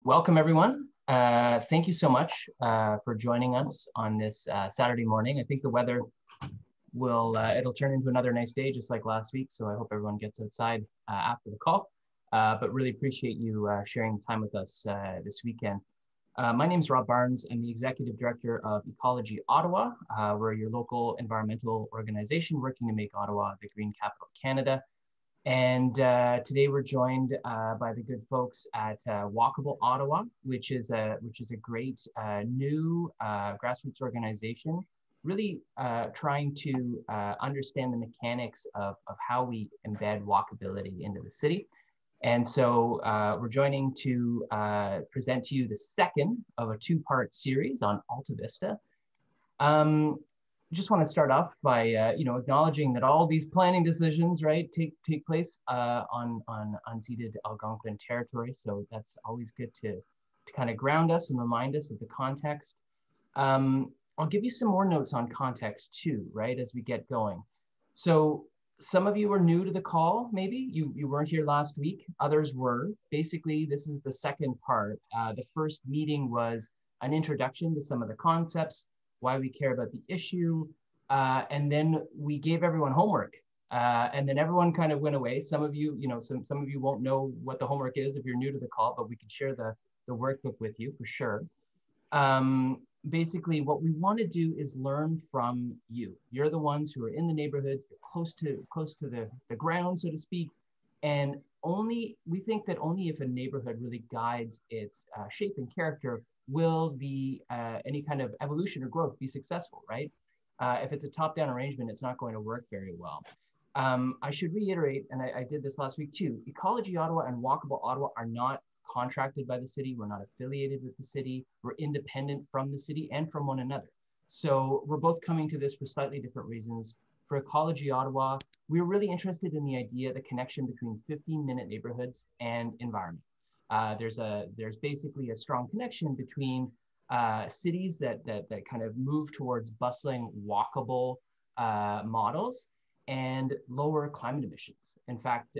Welcome, everyone. Thank you so much for joining us on this Saturday morning. I think the weather it'll turn into another nice day, just like last week. So I hope everyone gets outside after the call. But really appreciate you sharing time with us this weekend. My name is Rob Barnes. I'm the Executive Director of Ecology Ottawa. We're your local environmental organization working to make Ottawa the green capital of Canada. And today we're joined by the good folks at Walkable Ottawa, which is a great new grassroots organization, really trying to understand the mechanics of how we embed walkability into the city. And so we're joining to present to you the second of a two-part series on Alta Vista. Just want to start off by acknowledging that all these planning decisions, right, take place on unceded Algonquin territory. So that's always good to kind of ground us and remind us of the context. I'll give you some more notes on context too, right, as we get going. So some of you are new to the call, maybe you weren't here last week, others were. Basically, this is the second part. The first meeting was an introduction to some of the concepts, why we care about the issue, and then we gave everyone homework, and then everyone kind of went away. Some of you, some of you won't know what the homework is if you're new to the call, but we could share the workbook with you for sure. Basically, what we want to do is learn from you. You're the ones who are in the neighborhood, you're close to the ground, so to speak, and we think that only if a neighborhood really guides its shape and character will any kind of evolution or growth be successful, right? If it's a top-down arrangement, it's not going to work very well. I should reiterate, and I did this last week too, Ecology Ottawa and Walkable Ottawa are not contracted by the city. We're not affiliated with the city. We're independent from the city and from one another. So we're both coming to this for slightly different reasons. For Ecology Ottawa, we're really interested in the idea, the connection between 15-minute neighborhoods and environment. There's basically a strong connection between cities that kind of move towards bustling, walkable models and lower climate emissions. In fact,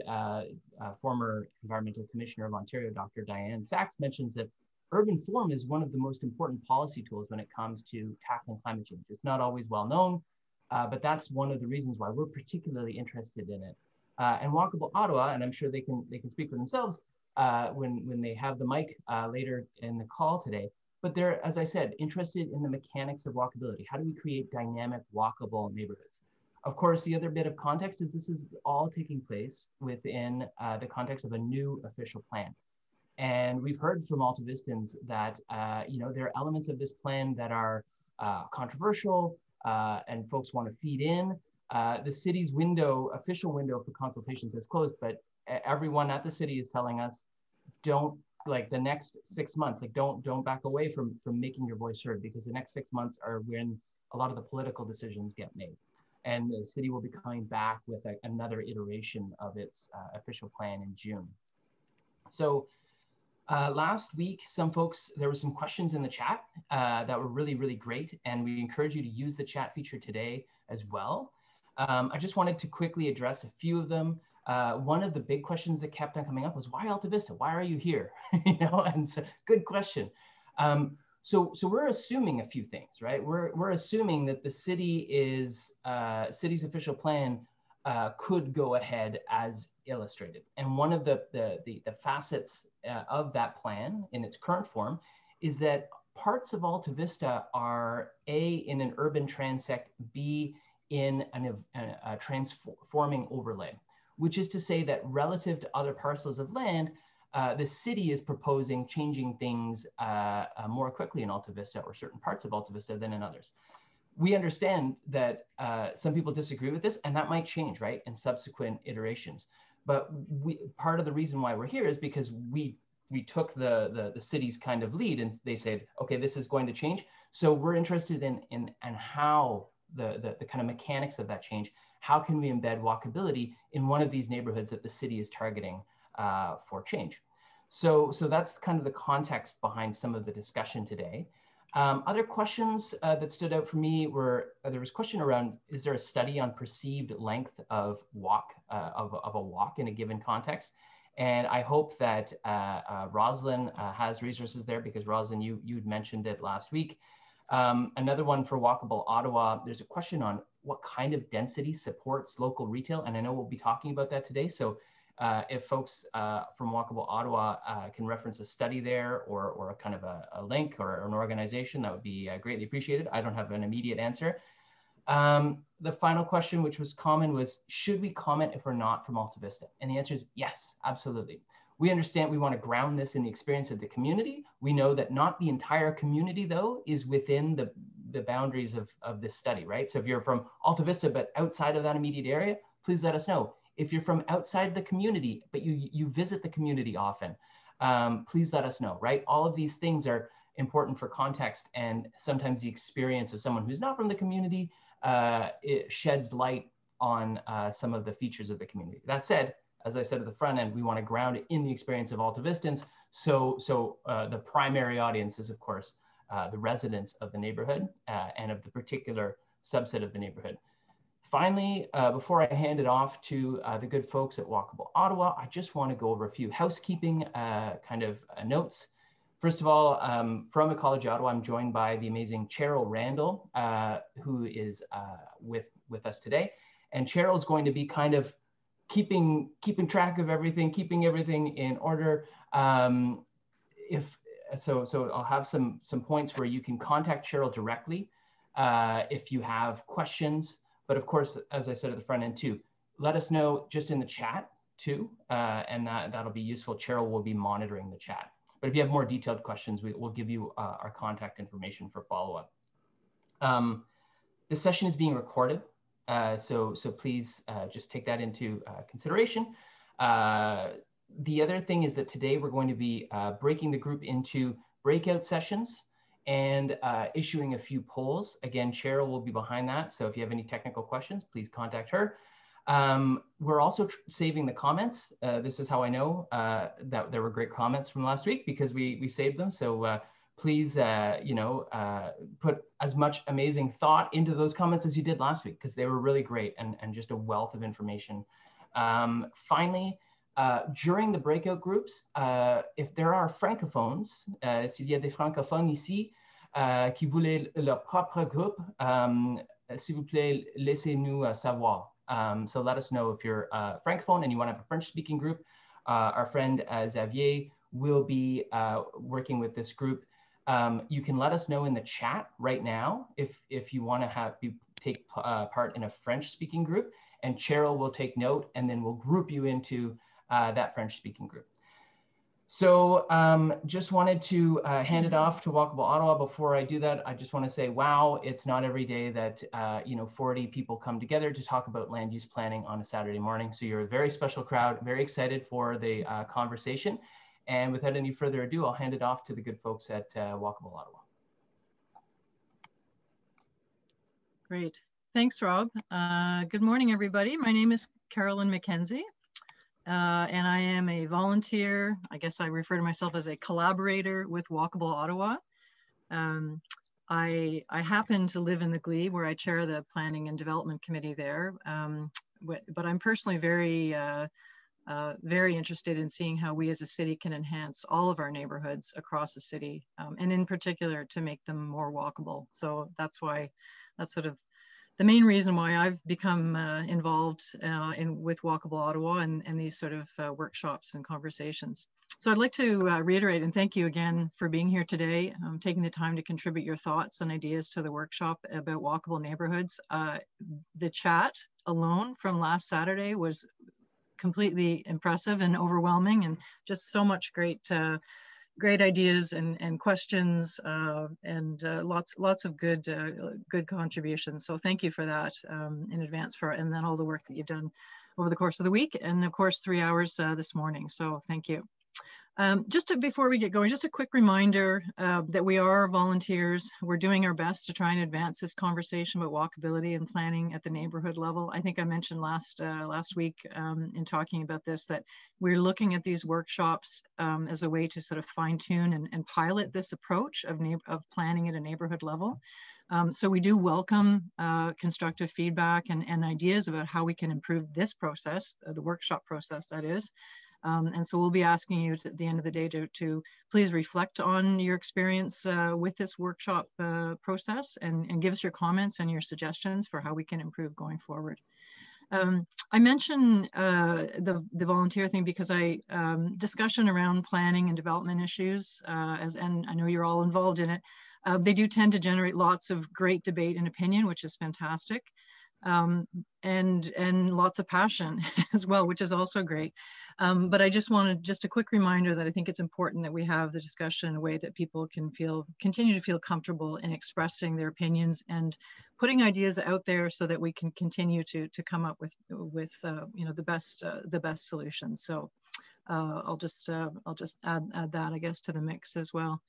former Environmental Commissioner of Ontario, Dr. Diane Sachs, mentions that urban form is one of the most important policy tools when it comes to tackling climate change. It's not always well known, but that's one of the reasons why we're particularly interested in it. And Walkable Ottawa, and I'm sure they can speak for themselves when they have the mic later in the call today, but they're, as I said, interested in the mechanics of walkability. How do we create dynamic, walkable neighborhoods? Of course, the other bit of context is this is all taking place within the context of a new official plan. And we've heard from Alta Vistans that there are elements of this plan that are controversial and folks want to feed in. The city's official window for consultations is closed, but everyone at the city is telling us, don't, like, the next 6 months, like don't back away from making your voice heard, because the next 6 months are when a lot of the political decisions get made. And the city will be coming back with another iteration of its official plan in June. So last week, there were some questions in the chat that were really, really great. And we encourage you to use the chat feature today as well. I just wanted to quickly address a few of them. One of the big questions that kept on coming up was, why Alta Vista? Why are you here? And so, good question. So we're assuming a few things, right? We're assuming that the city's official plan could go ahead as illustrated. And one of the facets of that plan in its current form is that parts of Alta Vista are A, in an urban transect, B, in a transforming overlay, which is to say that relative to other parcels of land, the city is proposing changing things more quickly in Alta Vista, or certain parts of Alta Vista, than in others. We understand that some people disagree with this, and that might change, right, in subsequent iterations. But part of the reason why we're here is because we took the city's kind of lead, and they said, okay, this is going to change. So we're interested in how the kind of mechanics of that change. How can we embed walkability in one of these neighborhoods that the city is targeting for change? So that's kind of the context behind some of the discussion today. Other questions that stood out for me were, there was a question around, is there a study on perceived length of a walk in a given context? And I hope that Rosalind has resources there, because Rosalind, you'd mentioned it last week. Another one for Walkable Ottawa, there's a question on what kind of density supports local retail. And I know we'll be talking about that today. So if folks from Walkable Ottawa can reference a study there, or a kind of a link or an organization, that would be greatly appreciated. I don't have an immediate answer. The final question, which was common, was, should we comment if we're not from Alta Vista? And the answer is yes, absolutely. We understand we want to ground this in the experience of the community. We know that not the entire community, though, is within the boundaries of this study, right? So if you're from Alta Vista, but outside of that immediate area, please let us know. If you're from outside the community, but you visit the community often, please let us know, right? All of these things are important for context, and sometimes the experience of someone who's not from the community it sheds light on some of the features of the community. That said, as I said at the front end, we want to ground it in the experience of Alta Vistans. So the primary audience is, of course, the residents of the neighborhood and of the particular subset of the neighborhood. Finally, before I hand it off to the good folks at Walkable Ottawa, I just want to go over a few housekeeping kind of notes. First of all, from Ecology Ottawa, I'm joined by the amazing Cheryl Randall, who is with us today. And Cheryl's going to be kind of keeping track of everything, keeping everything in order. So I'll have some points where you can contact Cheryl directly if you have questions. But of course, as I said at the front end too, let us know just in the chat too, and that'll be useful. Cheryl will be monitoring the chat. But if you have more detailed questions, we'll give you our contact information for follow-up. This session is being recorded, so please just take that into consideration. The other thing is that today we're going to be breaking the group into breakout sessions and issuing a few polls. Again, Cheryl will be behind that, so if you have any technical questions, please contact her. We're also saving the comments. This is how I know that there were great comments from last week, because we saved them. So please, put as much amazing thought into those comments as you did last week, because they were really great and just a wealth of information. Finally, during the breakout groups, if there are francophones, s'il y a des francophones ici qui voulaient leur propre groupe, s'il vous plaît, laissez-nous savoir. So let us know if you're francophone and you want to have a French-speaking group. Our friend Xavier will be working with this group. You can let us know in the chat right now if you want to take part in a French-speaking group, and Cheryl will take note, and then we'll group you into that French-speaking group. So just wanted to hand it off to Walkable Ottawa. Before I do that, I just want to say, wow, it's not every day that 40 people come together to talk about land use planning on a Saturday morning. So you're a very special crowd, very excited for the conversation. And without any further ado, I'll hand it off to the good folks at Walkable Ottawa. Great. Thanks, Rob. Good morning, everybody. My name is Carolyn McKenzie. And I am a volunteer. I guess I refer to myself as a collaborator with Walkable Ottawa. I happen to live in the Glebe, where I chair the Planning and Development Committee there. But I'm personally very interested in seeing how we as a city can enhance all of our neighborhoods across the city, and in particular to make them more walkable. So that's sort of the main reason why I've become involved with Walkable Ottawa and these sort of workshops and conversations. So I'd like to reiterate and thank you again for being here today, taking the time to contribute your thoughts and ideas to the workshop about walkable neighborhoods. The chat alone from last Saturday was completely impressive and overwhelming, and just so much great ideas and questions and lots of good contributions. So thank you for that in advance, and then all the work that you've done over the course of the week, and of course 3 hours this morning. So thank you. Before we get going, just a quick reminder that we are volunteers. We're doing our best to try and advance this conversation about walkability and planning at the neighborhood level. I think I mentioned last week in talking about this, that we're looking at these workshops as a way to sort of fine tune and pilot this approach of planning at a neighborhood level. So we do welcome constructive feedback and ideas about how we can improve this process, the workshop process that is. And so we'll be asking you at the end of the day to please reflect on your experience with this workshop process and give us your comments and your suggestions for how we can improve going forward. I mentioned the volunteer thing because discussion around planning and development issues, and I know you're all involved in it, they do tend to generate lots of great debate and opinion, which is fantastic, and lots of passion as well, which is also great. But I just wanted a quick reminder that I think it's important that we have the discussion in a way that people can continue to feel comfortable in expressing their opinions and putting ideas out there so that we can continue to come up with you know, the best solutions. So I'll just add that, I guess, to the mix as well.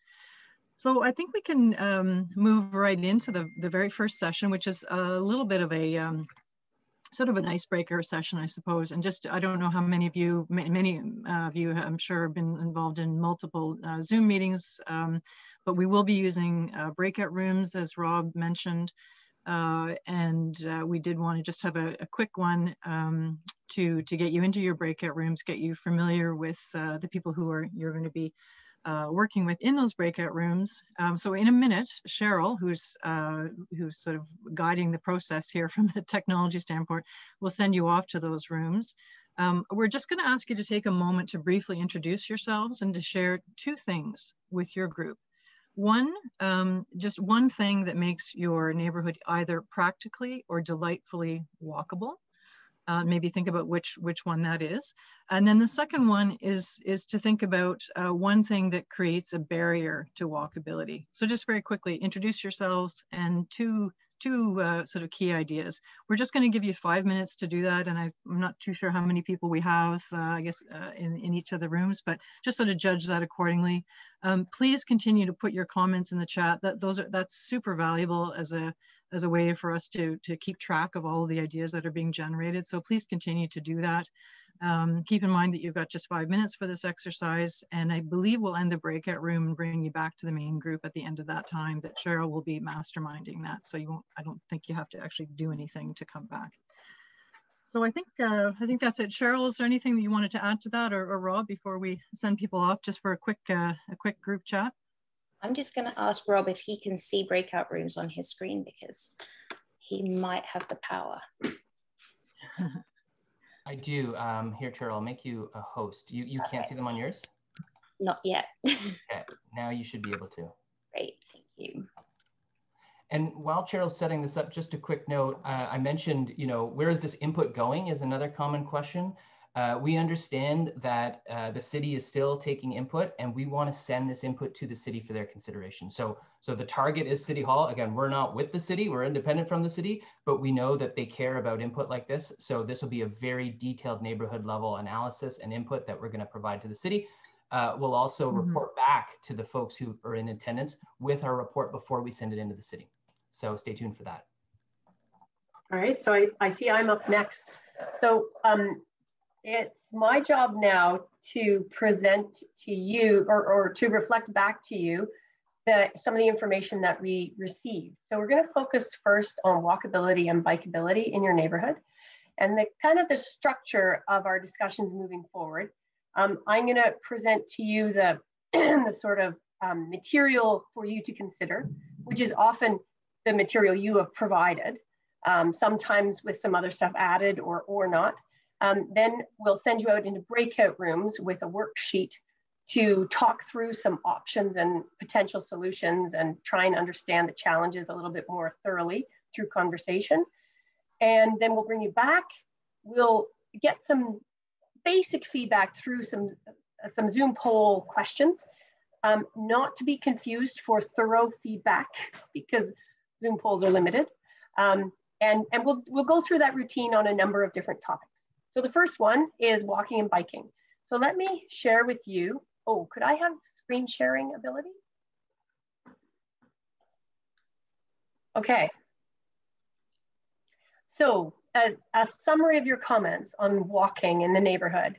So I think we can move right into the very first session, which is a little bit of a sort of an icebreaker session, I suppose. And just, I don't know how many of you, I'm sure, have been involved in multiple Zoom meetings, but we will be using breakout rooms, as Rob mentioned. And we did want to just have a quick one to get you into your breakout rooms, get you familiar with the people who you're going to be working with in those breakout rooms. So in a minute, Cheryl, who's sort of guiding the process here from a technology standpoint, will send you off to those rooms. We're just going to ask you to take a moment to briefly introduce yourselves and to share two things with your group. One, just one thing that makes your neighborhood either practically or delightfully walkable. Maybe think about which one that is. And then the second one is to think about one thing that creates a barrier to walkability. So just very quickly, introduce yourselves and two sort of key ideas. We're just going to give you 5 minutes to do that. And I'm not too sure how many people we have, I guess, in each of the rooms, but just sort of judge that accordingly. Please continue to put your comments in the chat. That's super valuable as a way for us to keep track of all of the ideas that are being generated. So please continue to do that. Keep in mind that you've got just 5 minutes for this exercise, and I believe we'll end the breakout room and bring you back to the main group at the end of that time. That Cheryl will be masterminding that, so I don't think you have to actually do anything to come back. So I think that's it. Cheryl, is there anything that you wanted to add to that, or Rob, before we send people off, just for a quick group chat? I'm just going to ask Rob if he can see breakout rooms on his screen, because he might have the power. I do. Here, Cheryl, I'll make you a host. You can't see them on yours? Not yet. Okay, now you should be able to. Great, thank you. And while Cheryl's setting this up, just a quick note, I mentioned, where is this input going is another common question. We understand that the city is still taking input, and we want to send this input to the city for their consideration. So the target is City Hall. Again, we're not with the city, we're independent from the city, but we know that they care about input like this. So this will be a very detailed neighborhood level analysis and input that we're going to provide to the city. We'll also report back to the folks who are in attendance with our report before we send it into the city. So stay tuned for that. All right, so I see I'm up next. So it's my job now to present to you or to reflect back to you some of the information that we received. So we're going to focus first on walkability and bikeability in your neighborhood, and the structure of our discussions moving forward. I'm going to present to you the sort of material for you to consider, which is often the material you have provided, sometimes with some other stuff added or not. Then we'll send you out into breakout rooms with a worksheet to talk through some options and potential solutions and try and understand the challenges a little bit more thoroughly through conversation. And then we'll bring you back. We'll get some basic feedback through some Zoom poll questions, not to be confused for thorough feedback, because Zoom polls are limited. And we'll go through that routine on a number of different topics. So the first one is walking and biking. So let me share with you. Oh, could I have screen sharing ability? Okay. So a summary of your comments on walking in the neighborhood.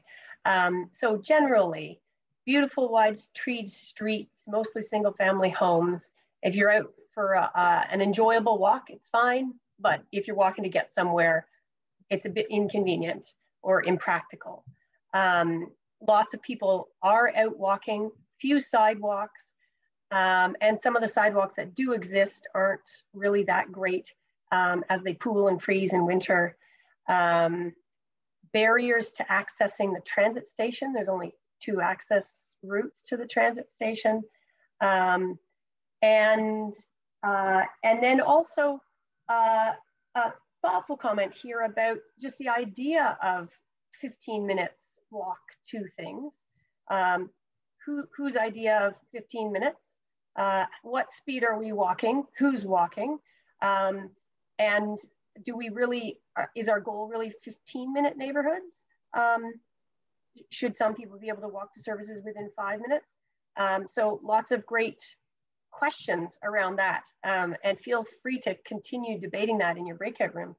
So generally, beautiful wide treed streets, mostly single family homes. If you're out for an enjoyable walk, it's fine. But if you're walking to get somewhere, it's a bit inconvenient or impractical. lots of people are out walking, few sidewalks, and some of the sidewalks that do exist aren't really that great as they pool and freeze in winter. Barriers to accessing the transit station. There's only 2 access routes to the transit station. And then also a thoughtful comment here about just the idea of 15 minutes walk to things. Whose idea of 15 minutes? What speed are we walking? Who's walking? And do we really, is our goal really 15-minute neighborhoods? Should some people be able to walk to services within 5 minutes? So lots of great questions around that, and feel free to continue debating that in your breakout rooms.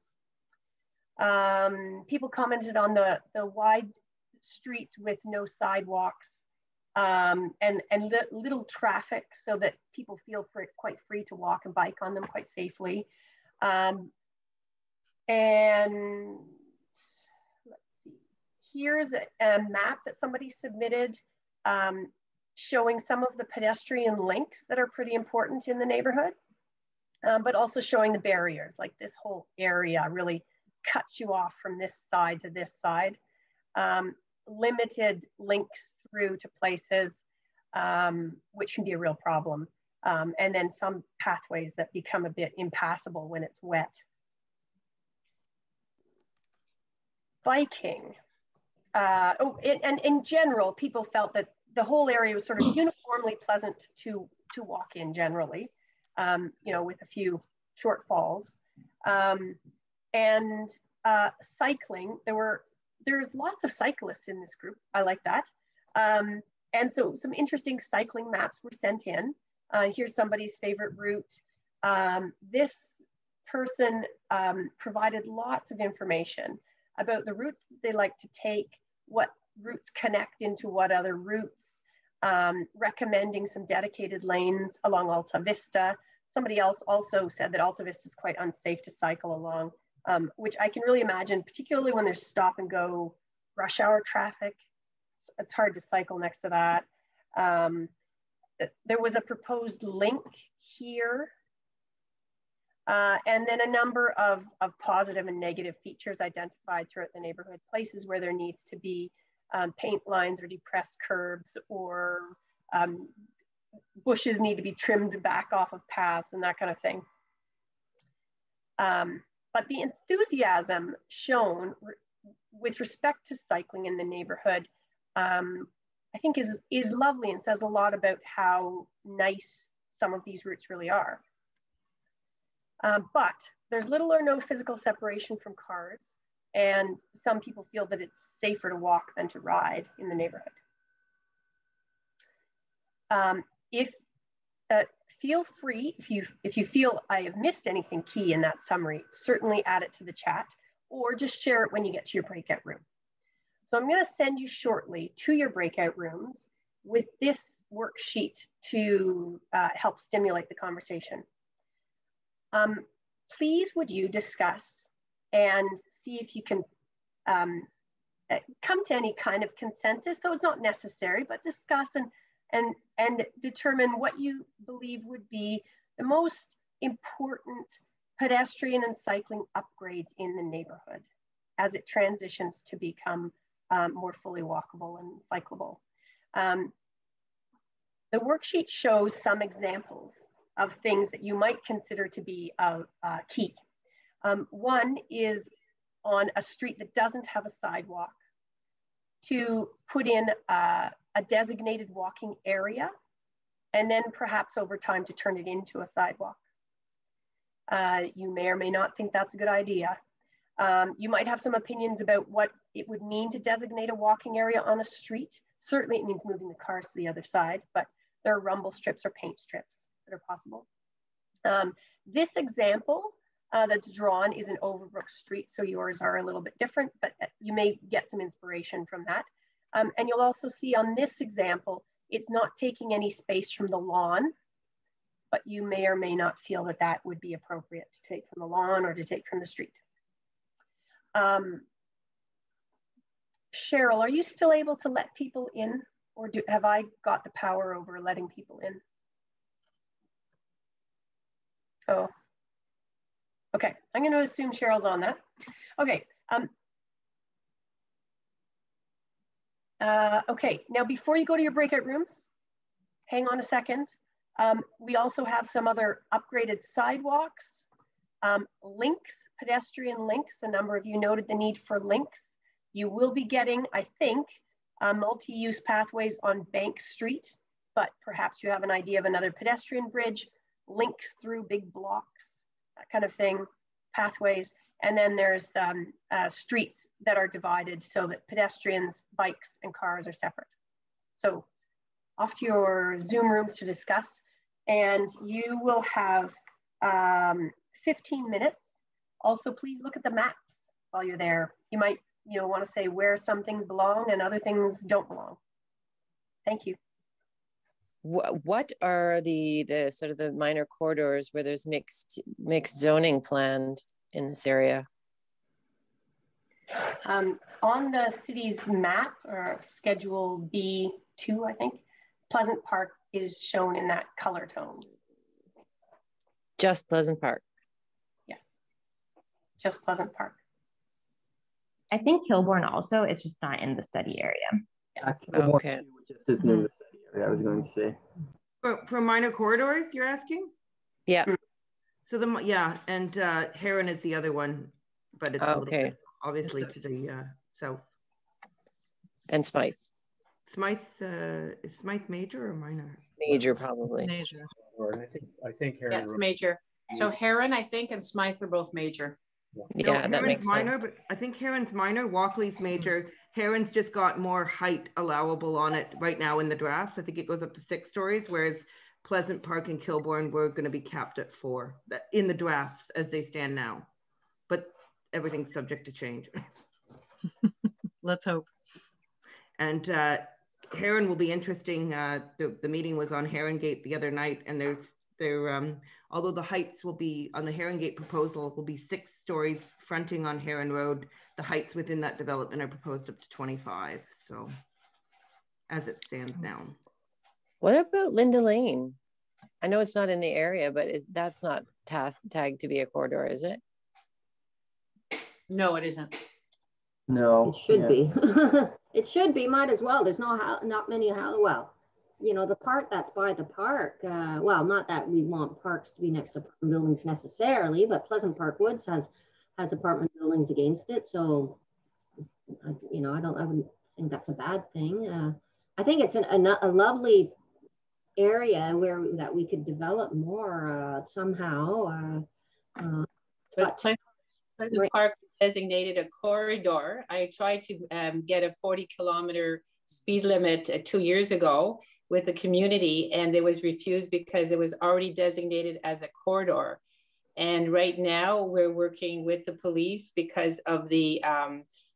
People commented on the wide streets with no sidewalks and little traffic, so that people feel quite free to walk and bike on them quite safely. And let's see, here's a map that somebody submitted showing some of the pedestrian links that are pretty important in the neighborhood, but also showing the barriers, like this whole area really cuts you off from this side to this side. Limited links through to places, which can be a real problem. And then some pathways that become a bit impassable when it's wet. Biking. And in general, people felt that the whole area was sort of uniformly pleasant to walk in generally, you know, with a few shortfalls. And cycling, there's lots of cyclists in this group. I like that. And so some interesting cycling maps were sent in. Here's somebody's favorite route. This person provided lots of information about the routes that they like to take, what routes connect into what other routes, recommending some dedicated lanes along Alta Vista. Somebody else also said that Alta Vista is quite unsafe to cycle along, which I can really imagine, particularly when there's stop and go rush hour traffic. It's hard to cycle next to that. There was a proposed link here. And then a number of positive and negative features identified throughout the neighborhood, places where there needs to be paint lines or depressed curbs, or bushes need to be trimmed back off of paths and that kind of thing. But the enthusiasm shown with respect to cycling in the neighborhood, I think is lovely and says a lot about how nice some of these routes really are. But there's little or no physical separation from cars, and some people feel that it's safer to walk than to ride in the neighborhood. Feel free, if you feel I have missed anything key in that summary, certainly add it to the chat, or just share it when you get to your breakout room. So I'm going to send you shortly to your breakout rooms with this worksheet to help stimulate the conversation. Please would you discuss and see if you can come to any kind of consensus, though it's not necessary, but discuss and determine what you believe would be the most important pedestrian and cycling upgrades in the neighborhood as it transitions to become more fully walkable and cyclable. The worksheet shows some examples of things that you might consider to be key. One is on a street that doesn't have a sidewalk, to put in a designated walking area, and then perhaps over time to turn it into a sidewalk. You may or may not think that's a good idea. You might have some opinions about what it would mean to designate a walking area on a street. Certainly it means moving the cars to the other side, but there are rumble strips or paint strips that are possible. This example that's drawn is an Overbrook Street, so yours are a little bit different, but you may get some inspiration from that. And you'll also see on this example, it's not taking any space from the lawn, but you may or may not feel that that would be appropriate to take from the lawn or to take from the street. Cheryl, are you still able to let people in, or have I got the power over letting people in? Oh, okay. I'm going to assume Cheryl's on that. Okay. Okay. Now, before you go to your breakout rooms, hang on a second. We also have some other upgraded sidewalks, links, pedestrian links. A number of you noted the need for links. You will be getting, I think, multi-use pathways on Bank Street, but perhaps you have an idea of another pedestrian bridge, links through big blocks, that kind of thing, pathways. And then there's streets that are divided so that pedestrians, bikes, and cars are separate. So off to your Zoom rooms to discuss. And you will have 15 minutes. Also, please look at the maps while you're there. You might want to say where some things belong and other things don't belong. Thank you. What are the sort of the minor corridors where there's mixed zoning planned in this area? On the city's map, or Schedule B2, I think, Pleasant Park is shown in that color tone. Just Pleasant Park? Yes, just Pleasant Park. I think Kilbourne also, it's just not in the study area. Yeah, okay. Just isn't in the study area, I was going to say. For minor corridors, you're asking? Yeah. So and Heron is the other one, but it's a little bit, obviously, to the south. And Smythe. Smythe, is Smythe major or minor? Major, probably. Major. I think Heron. Yeah, it's major. So Heron, I think, and Smythe are both major. Yeah, no, that makes minor, sense. But I think Heron's minor, Walkley's major. Heron's just got more height allowable on it right now in the drafts. I think it goes up to 6 stories, whereas Pleasant Park and Kilbourne were going to be capped at 4 in the drafts as they stand now. But everything's subject to change. Let's hope. And Heron will be interesting. The meeting was on Heron Gate the other night, and although the heights will be on the Heron Gate proposal will be 6 stories fronting on Heron Road, the heights within that development are proposed up to 25. So as it stands now. What about Linda Lane? I know it's not in the area, but that's not tagged to be a corridor, is it? No, it isn't. No. It should be. It should be, might as well. There's not many, well, the part that's by the park, well, not that we want parks to be next to buildings necessarily, but Pleasant Park Woods has apartment buildings against it. So, I wouldn't think that's a bad thing. I think it's a lovely area that we could develop more somehow. But Pleasant Park designated a corridor. I tried to get a 40-kilometer speed limit 2 years ago with the community, and it was refused because it was already designated as a corridor. And right now we're working with the police because of the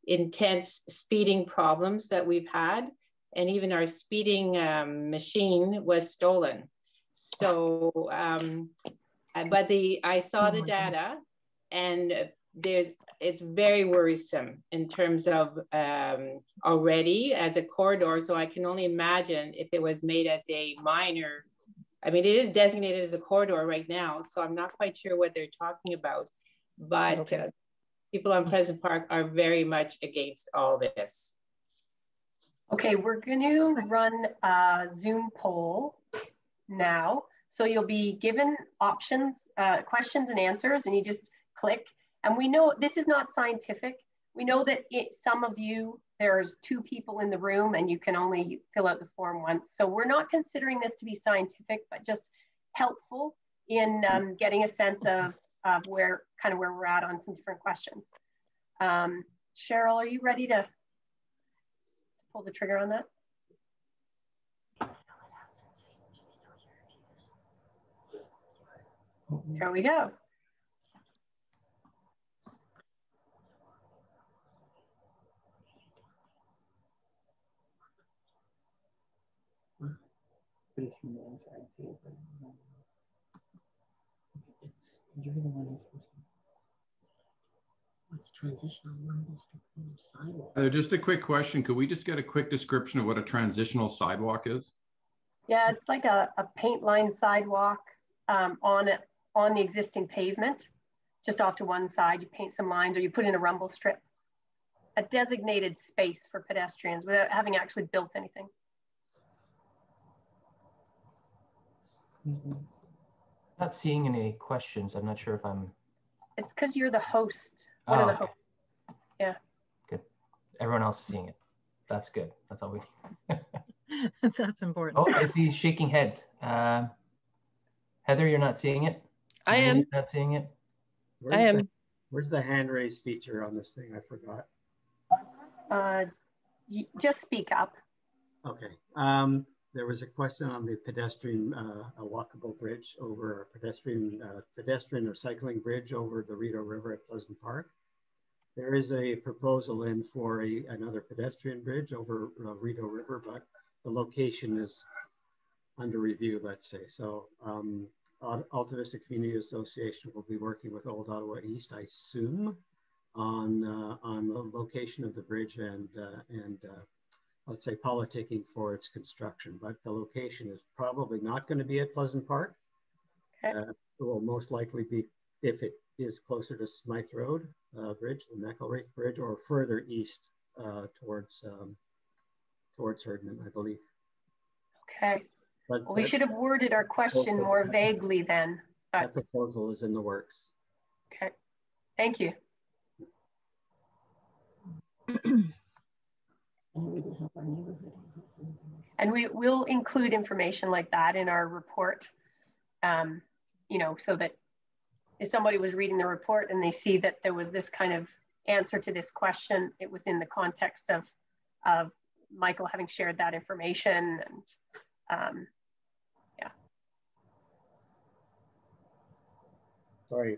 intense speeding problems that we've had. And even our speeding machine was stolen. So, but I saw the data, and it's very worrisome in terms of already as a corridor. So I can only imagine if it was made as a minor. I mean, it is designated as a corridor right now, so I'm not quite sure what they're talking about. But okay. People on Pleasant Park are very much against all this. Okay, we're going to run a Zoom poll now. So you'll be given options, questions and answers, and you just click. And we know this is not scientific. We know that some of you, there's 2 people in the room and you can only fill out the form once. So we're not considering this to be scientific, but just helpful in getting a sense of where we're at on some different questions. Cheryl, are you ready to pull the trigger on that? Here we go. What's Transitional sidewalk. Just a quick question. Could we just get a quick description of what a transitional sidewalk is? Yeah, it's like a paint line sidewalk on the existing pavement, just off to one side. You paint some lines or you put in a rumble strip, a designated space for pedestrians without having actually built anything. Not seeing any questions. I'm not sure if I'm... It's because you're the host. One of the hosts. Yeah. Good. Everyone else is seeing it. That's good. That's all we need. That's important. Oh, I see shaking heads. Heather, you're not seeing it? I am. You're not seeing it? I am. Where's the hand raise feature on this thing? I forgot. Just speak up. Okay. There was a question on the pedestrian, a walkable bridge over a pedestrian or cycling bridge over the Rideau River at Pleasant Park. There is a proposal in for another pedestrian bridge over Rideau River, but the location is under review, let's say. So Alta Vista Community Association will be working with Old Ottawa East, I assume, on the location of the bridge and let's say politicking for its construction. But the location is probably not going to be at Pleasant Park. Okay. It will most likely be, if it is closer to Smythe Road Bridge, the McElwraith Bridge, or further east towards Herdman, I believe. Okay. But well, we should have worded our question more vaguely then. That proposal is in the works. Okay. Thank you. And we will include information like that in our report, you know, so that if somebody was reading the report and they see that there was this kind of answer to this question, it was in the context of Michael having shared that information. And yeah. Sorry,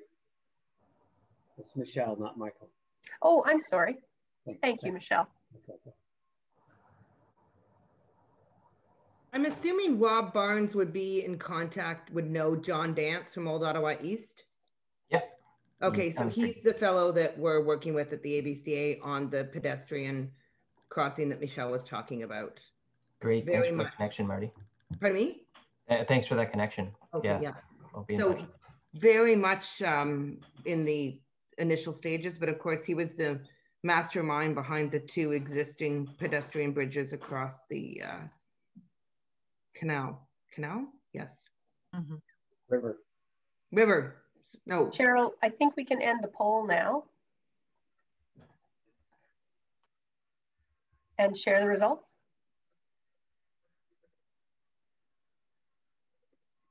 it's Michelle, not Michael. Oh, I'm sorry. Thank you, Michelle. Okay. I'm assuming Rob Barnes would be in contact, would know John Dance from Old Ottawa East. Yep. Okay, so he's the fellow that we're working with at the ABCA on the pedestrian crossing that Michelle was talking about. Great, thanks for that connection, Marty. Pardon me? Thanks for that connection. Okay, yeah. I'll be in touch. Very much in the initial stages, but of course he was the mastermind behind the two existing pedestrian bridges across the canal. Yes. Mm-hmm. River. No. Cheryl, I think we can end the poll now and share the results.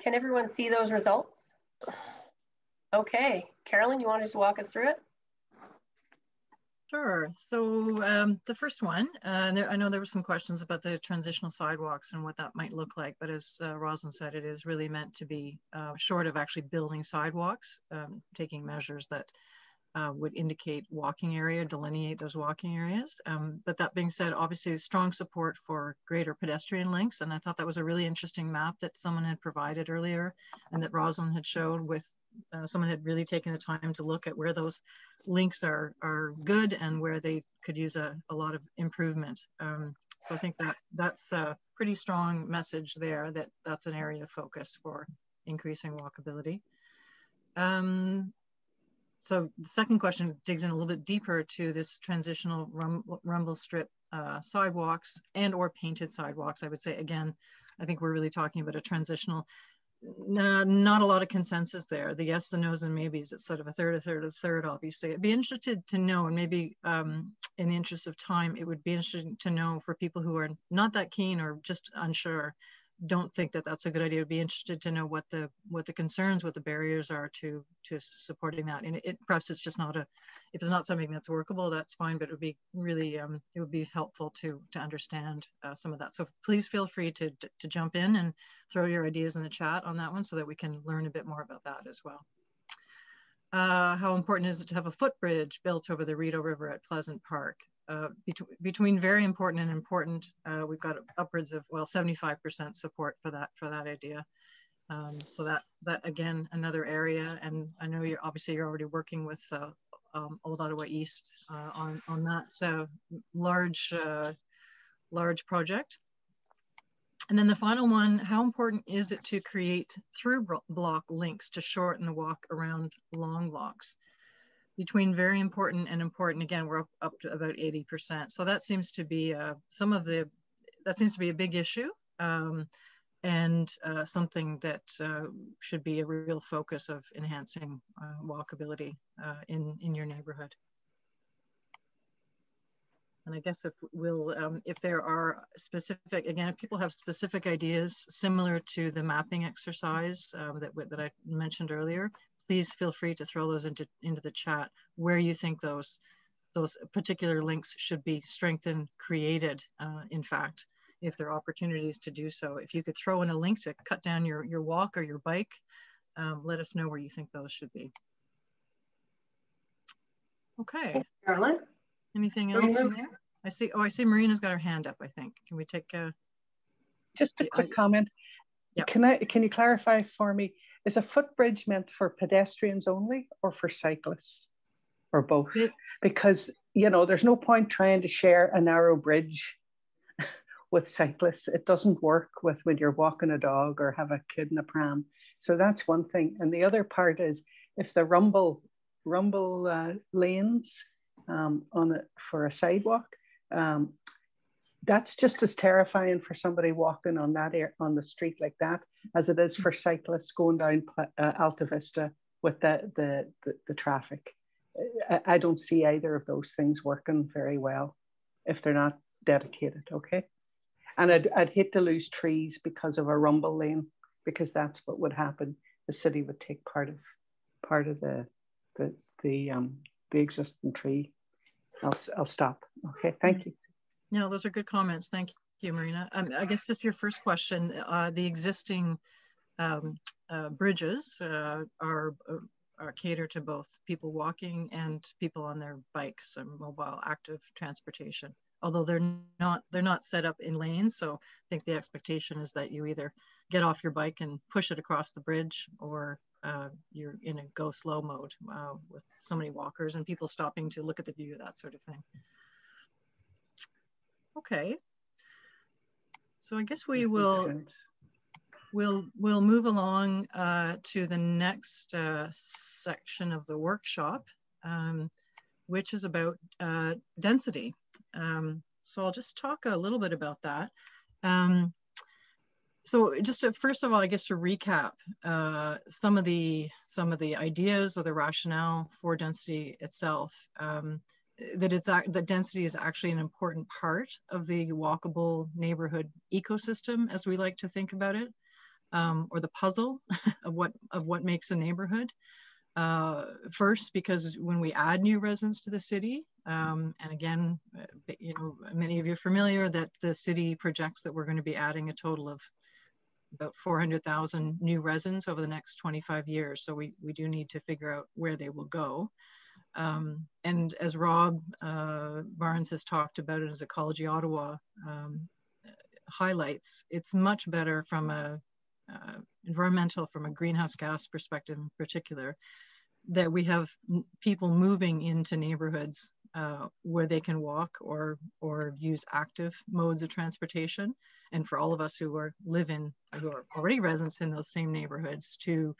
Can everyone see those results? Okay, Carolyn, you want to just walk us through it? Sure. So the first one, I know there were some questions about the transitional sidewalks and what that might look like, but as Rosalind said, it is really meant to be short of actually building sidewalks, taking measures that would indicate walking area, delineate those walking areas. But that being said, obviously strong support for greater pedestrian links. And I thought that was a really interesting map that someone had provided earlier and that Rosalind had showed with someone had really taken the time to look at where those links are good and where they could use a lot of improvement. So I think that's a pretty strong message there that that's an area of focus for increasing walkability. So the second question digs in a little bit deeper to this transitional rumble strip sidewalks and or painted sidewalks. I would say, again, I think we're really talking about a transitional, not a lot of consensus there. The yes, the no's, and maybes, it's sort of a third, obviously. I'd be interested to know, and maybe in the interest of time, it would be interesting to know for people who are not that keen or just unsure, don't think that that's a good idea. Would be interested to know what the concerns, what the barriers are to supporting that. And perhaps it's just not if it's not something that's workable, that's fine. But it would be really it would be helpful to understand some of that. So please feel free to jump in and throw your ideas in the chat on that one, so that we can learn a bit more about that as well. How important is it to have a footbridge built over the Rideau River at Pleasant Park? Between very important and important, we've got upwards of 75% support for that idea. So that again, another area, and I know you're already working with Old Ottawa East on that large project. And then the final one, how important is it to create through block links to shorten the walk around long blocks? Between very important and important, again, we're up to about 80%. So that seems to be that seems to be a big issue, and something that should be a real focus of enhancing walkability in your neighborhood. And I guess if there are specific, again, if people have specific ideas similar to the mapping exercise that I mentioned earlier, please feel free to throw those into the chat where you think those particular links should be strengthened, created, in fact, if there are opportunities to do so. If you could throw in a link to cut down your walk or your bike, let us know where you think those should be. Okay. Carolyn? Anything else in there? I see Marina's got her hand up, I think. Can we take just a quick comment? Yeah. Can you clarify for me, is a footbridge meant for pedestrians only or for cyclists or both? Because, you know, there's no point trying to share a narrow bridge with cyclists. It doesn't work when you're walking a dog or have a kid in a pram. So that's one thing. And the other part is if the rumble lanes for a sidewalk, that's just as terrifying for somebody walking on the street like that as it is for cyclists going down Alta Vista with the traffic. I don't see either of those things working very well if they're not dedicated. Okay, and I'd hate to lose trees because of a rumble lane, because that's what would happen. The city would take part of the existing tree. I'll stop. Okay, thank you. No, those are good comments. Thank you, Marina. I guess just your first question, the existing bridges are cater to both people walking and people on their bikes and mobile active transportation. Although they're not set up in lanes, so I think the expectation is that you either get off your bike and push it across the bridge, or you're in a go slow mode with so many walkers and people stopping to look at the view, that sort of thing. Okay, so I guess we'll move along to the next section of the workshop, which is about density. So I'll just talk a little bit about that. So just first of all, I guess to recap some of the ideas or the rationale for density itself. That density is actually an important part of the walkable neighborhood ecosystem, as we like to think about it, or the puzzle of what makes a neighborhood. First, because when we add new residents to the city, and again, you know, many of you are familiar that the city projects that we're going to be adding a total of about 400,000 new residents over the next 25 years. So we do need to figure out where they will go. And as Rob Barnes has talked about it, as Ecology Ottawa highlights, it's much better from a environmental, from a greenhouse gas perspective in particular, that we have people moving into neighborhoods where they can walk or use active modes of transportation. And for all of us who are already residents in those same neighborhoods to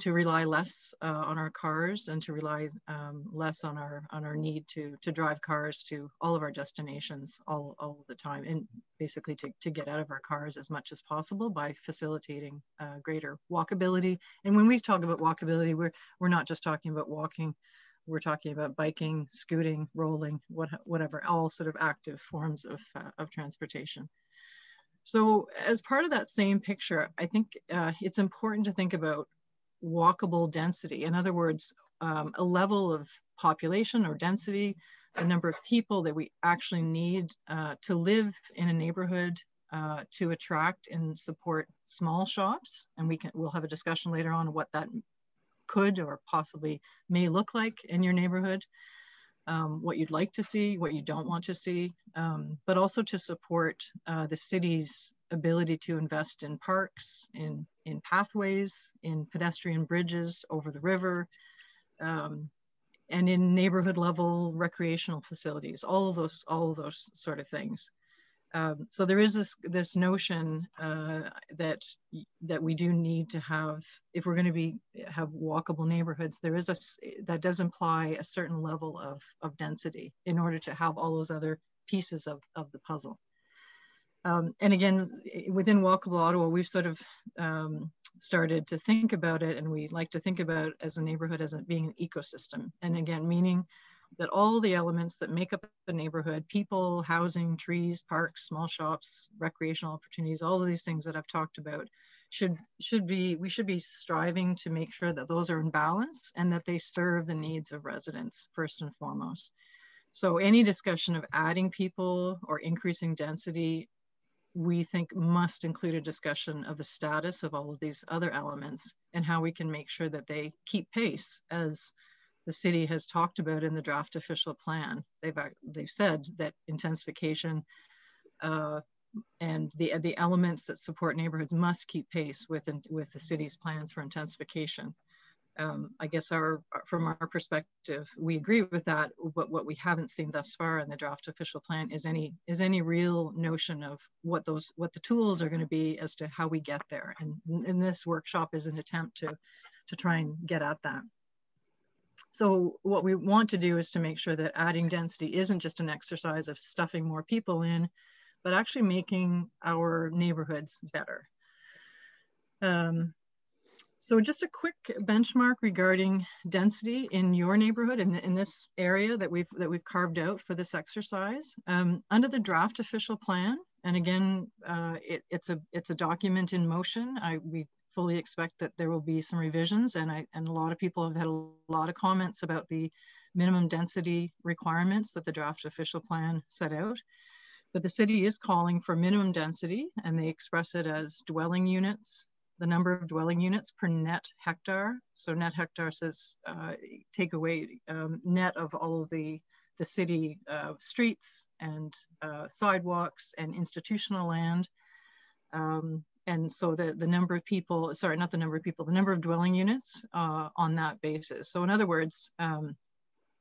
rely less on our cars and to rely less on our need to drive cars to all of our destinations all the time, and basically to get out of our cars as much as possible by facilitating greater walkability. And when we talk about walkability, we're not just talking about walking. We're talking about biking, scooting, rolling, whatever, all sort of active forms of transportation. So as part of that same picture, I think it's important to think about walkable density. In other words, a level of population or density, a number of people that we actually need to live in a neighborhood to attract and support small shops. And we'll have a discussion later on what that could or possibly may look like in your neighborhood, what you'd like to see, what you don't want to see, but also to support the city's ability to invest in parks, in pathways, in pedestrian bridges over the river, in neighborhood level recreational facilities, all of those sort of things. So there is this notion that we do need to have, if we're going to have walkable neighborhoods, that does imply a certain level of density in order to have all those other pieces of the puzzle. And again, within Walkable Ottawa, we've sort of started to think about it, and we like to think about as a neighborhood as being an ecosystem. And again, meaning that all the elements that make up the neighborhood, people, housing, trees, parks, small shops, recreational opportunities, all of these things that I've talked about, we should be striving to make sure that those are in balance and that they serve the needs of residents first and foremost. So any discussion of adding people or increasing density, we think must include a discussion of the status of all of these other elements and how we can make sure that they keep pace, as the city has talked about in the draft official plan. They've said that intensification and the elements that support neighborhoods must keep pace with the city's plans for intensification. I guess from our perspective, we agree with that, but what we haven't seen thus far in the draft official plan is any real notion of what the tools are going to be as to how we get there. And this workshop is an attempt to try and get at that. So what we want to do is to make sure that adding density isn't just an exercise of stuffing more people in, but actually making our neighborhoods better. So just a quick benchmark regarding density in your neighborhood, in this area that we've carved out for this exercise. Under the draft official plan, and again, it's a document in motion. We fully expect that there will be some revisions, and a lot of people have had a lot of comments about the minimum density requirements that the draft official plan set out. But the city is calling for minimum density, and they express it as dwelling units, the number of dwelling units per net hectare. So net hectare says take away net of all of the city streets and sidewalks and institutional land. And so the number of people, sorry, not the number of people, the number of dwelling units on that basis. So in other words,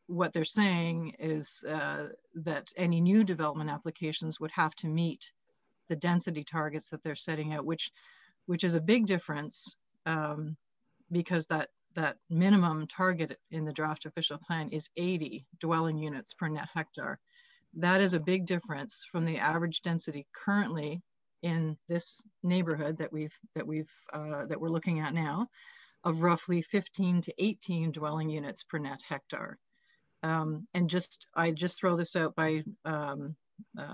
what they're saying is that any new development applications would have to meet the density targets that they're setting out, which is a big difference because that minimum target in the draft official plan is 80 dwelling units per net hectare. That is a big difference from the average density currently in this neighborhood that we're looking at now, of roughly 15 to 18 dwelling units per net hectare. And I just throw this out by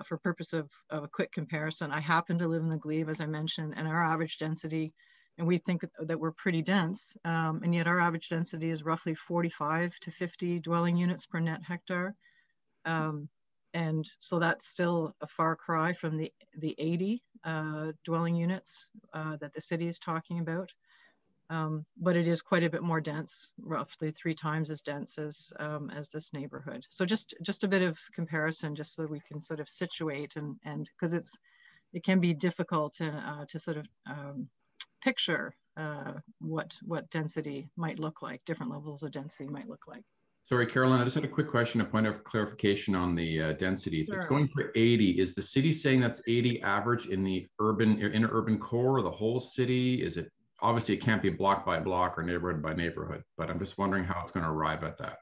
for purpose of a quick comparison. I happen to live in the Glebe, as I mentioned, and our average density, and we think that we're pretty dense, and yet our average density is roughly 45 to 50 dwelling units per net hectare. And so that's still a far cry from the 80 dwelling units that the city is talking about. But it is quite a bit more dense, roughly 3 times as dense as this neighborhood. So just a bit of comparison, just so we can sort of situate, and because it can be difficult to sort of picture what density might look like, different levels of density might look like. Sorry, Carolyn, I just had a quick question, a point of clarification on the density. Sure. If it's going for 80, is the city saying that's 80 average in the inner urban core of the whole city? Is it, obviously it can't be block by block or neighborhood by neighborhood, but I'm just wondering how it's going to arrive at that.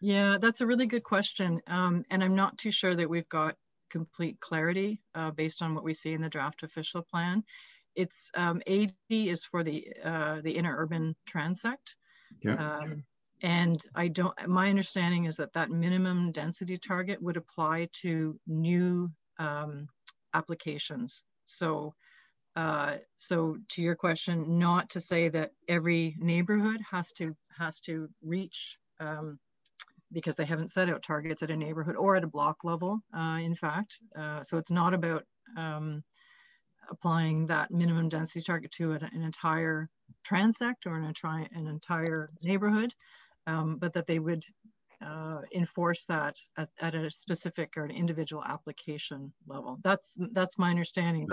Yeah, that's a really good question. And I'm not too sure that we've got complete clarity based on what we see in the draft official plan. It's 80 is for the inner urban transect. Yeah. And my understanding is that minimum density target would apply to new applications. So to your question, not to say that every neighborhood has to reach, because they haven't set out targets at a neighborhood or at a block level, in fact. So it's not about applying that minimum density target to an entire transect or an entire neighborhood. But that they would enforce that at a specific or an individual application level. That's my understanding,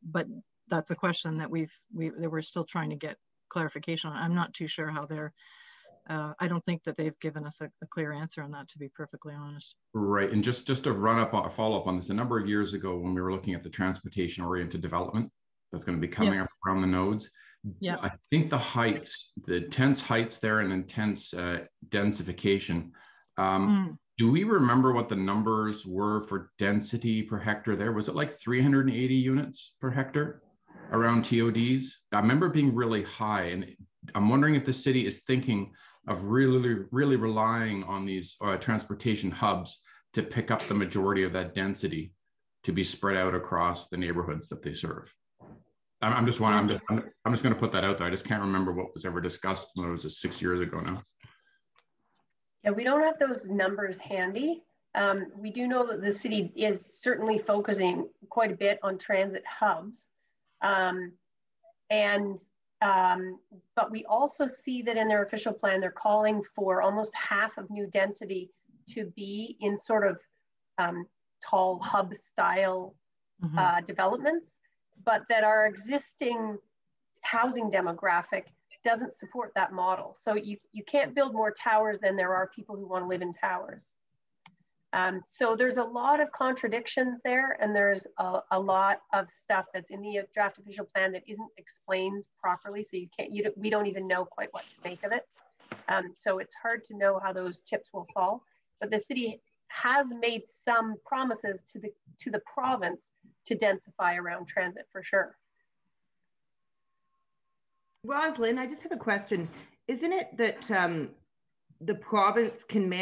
but that's a question that we're still trying to get clarification on. I'm not too sure how they're I don't think that they've given us a clear answer on that, to be perfectly honest. Right, and just to follow up on this, a number of years ago when we were looking at the transportation-oriented development that's going to be coming up around the nodes, I think the heights, the intense heights there and intense densification, do we remember what the numbers were for density per hectare there? Was it like 380 units per hectare around TODs? I remember it being really high, and I'm wondering if the city is thinking of really relying on these transportation hubs to pick up the majority of that density to be spread out across the neighborhoods that they serve. I'm just going to put that out there. I just can't remember what was ever discussed when it was just 6 years ago now. Yeah, we don't have those numbers handy. We do know that the city is certainly focusing quite a bit on transit hubs. But we also see that in their official plan, they're calling for almost half of new density to be in sort of tall hub style developments, but that our existing housing demographic doesn't support that model. So you can't build more towers than there are people who want to live in towers. So there's a lot of contradictions there, and there's a lot of stuff that's in the draft official plan that isn't explained properly. So we don't even know quite what to make of it. So it's hard to know how those chips will fall. But the city has made some promises to the province to densify around transit for sure. Rosalind, I just have a question. Isn't it that the province can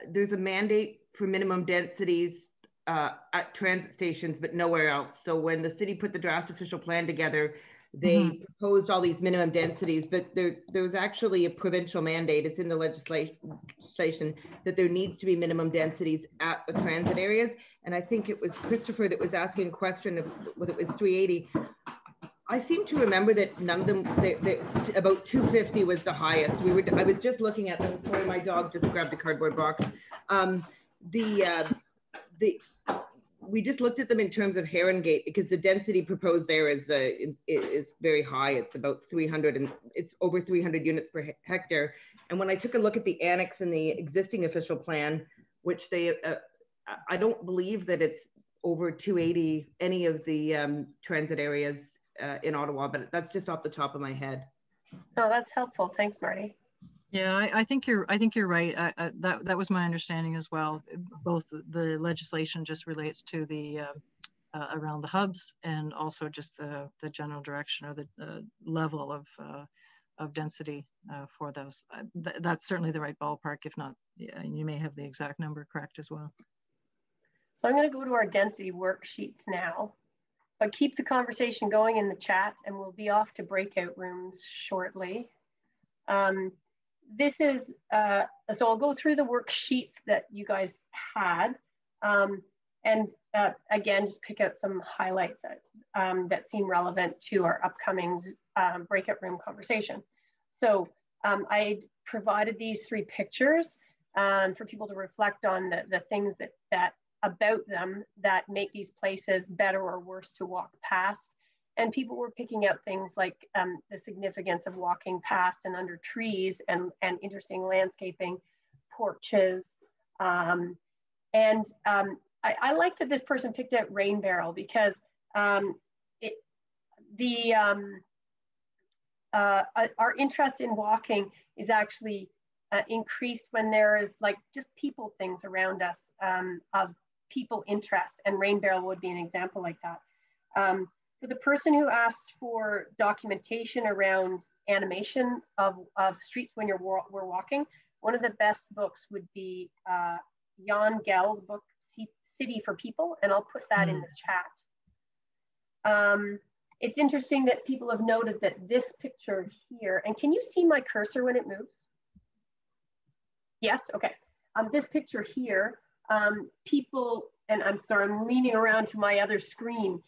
there's a mandate for minimum densities at transit stations, but nowhere else? So when the city put the draft official plan together, they proposed all these minimum densities, but there's actually a provincial mandate. It's in the legislation that there needs to be minimum densities at the transit areas. And I think it was Christopher that was asking a question of whether it was 380. I seem to remember that none of them, about 250 was the highest. I was just looking at them. Sorry, my dog just grabbed a cardboard box. We just looked at them in terms of Herongate because the density proposed there is very high. It's about 300 and it's over 300 units per hectare. And when I took a look at the annex in the existing official plan, which I don't believe that it's over 280 any of the transit areas in Ottawa, but that's just off the top of my head. No, that's helpful. Thanks, Marty. Yeah, I think you're right. That was my understanding as well. Both the legislation just relates to the around the hubs, and also just the general direction or the level of density for those. That's certainly the right ballpark. If not, you may have the exact number correct as well. So I'm going to go to our density worksheets now, but keep the conversation going in the chat, and we'll be off to breakout rooms shortly. This is, so I'll go through the worksheets that you guys had, and again, just pick out some highlights that seem relevant to our upcoming breakout room conversation. So I provided these 3 pictures for people to reflect on the things that about them that make these places better or worse to walk past. And people were picking out things like the significance of walking past and under trees and interesting landscaping, porches. I like that this person picked out rain barrel because our interest in walking is actually increased when there is like just people things around us of people interest, and rain barrel would be an example like that. For the person who asked for documentation around animation of streets when we're walking, one of the best books would be Jan Gel's book, City for People, and I'll put that in the chat. It's interesting that people have noted that this picture here, and can you see my cursor when it moves? Yes, okay. This picture here, people, and I'm sorry, I'm leaning around to my other screen.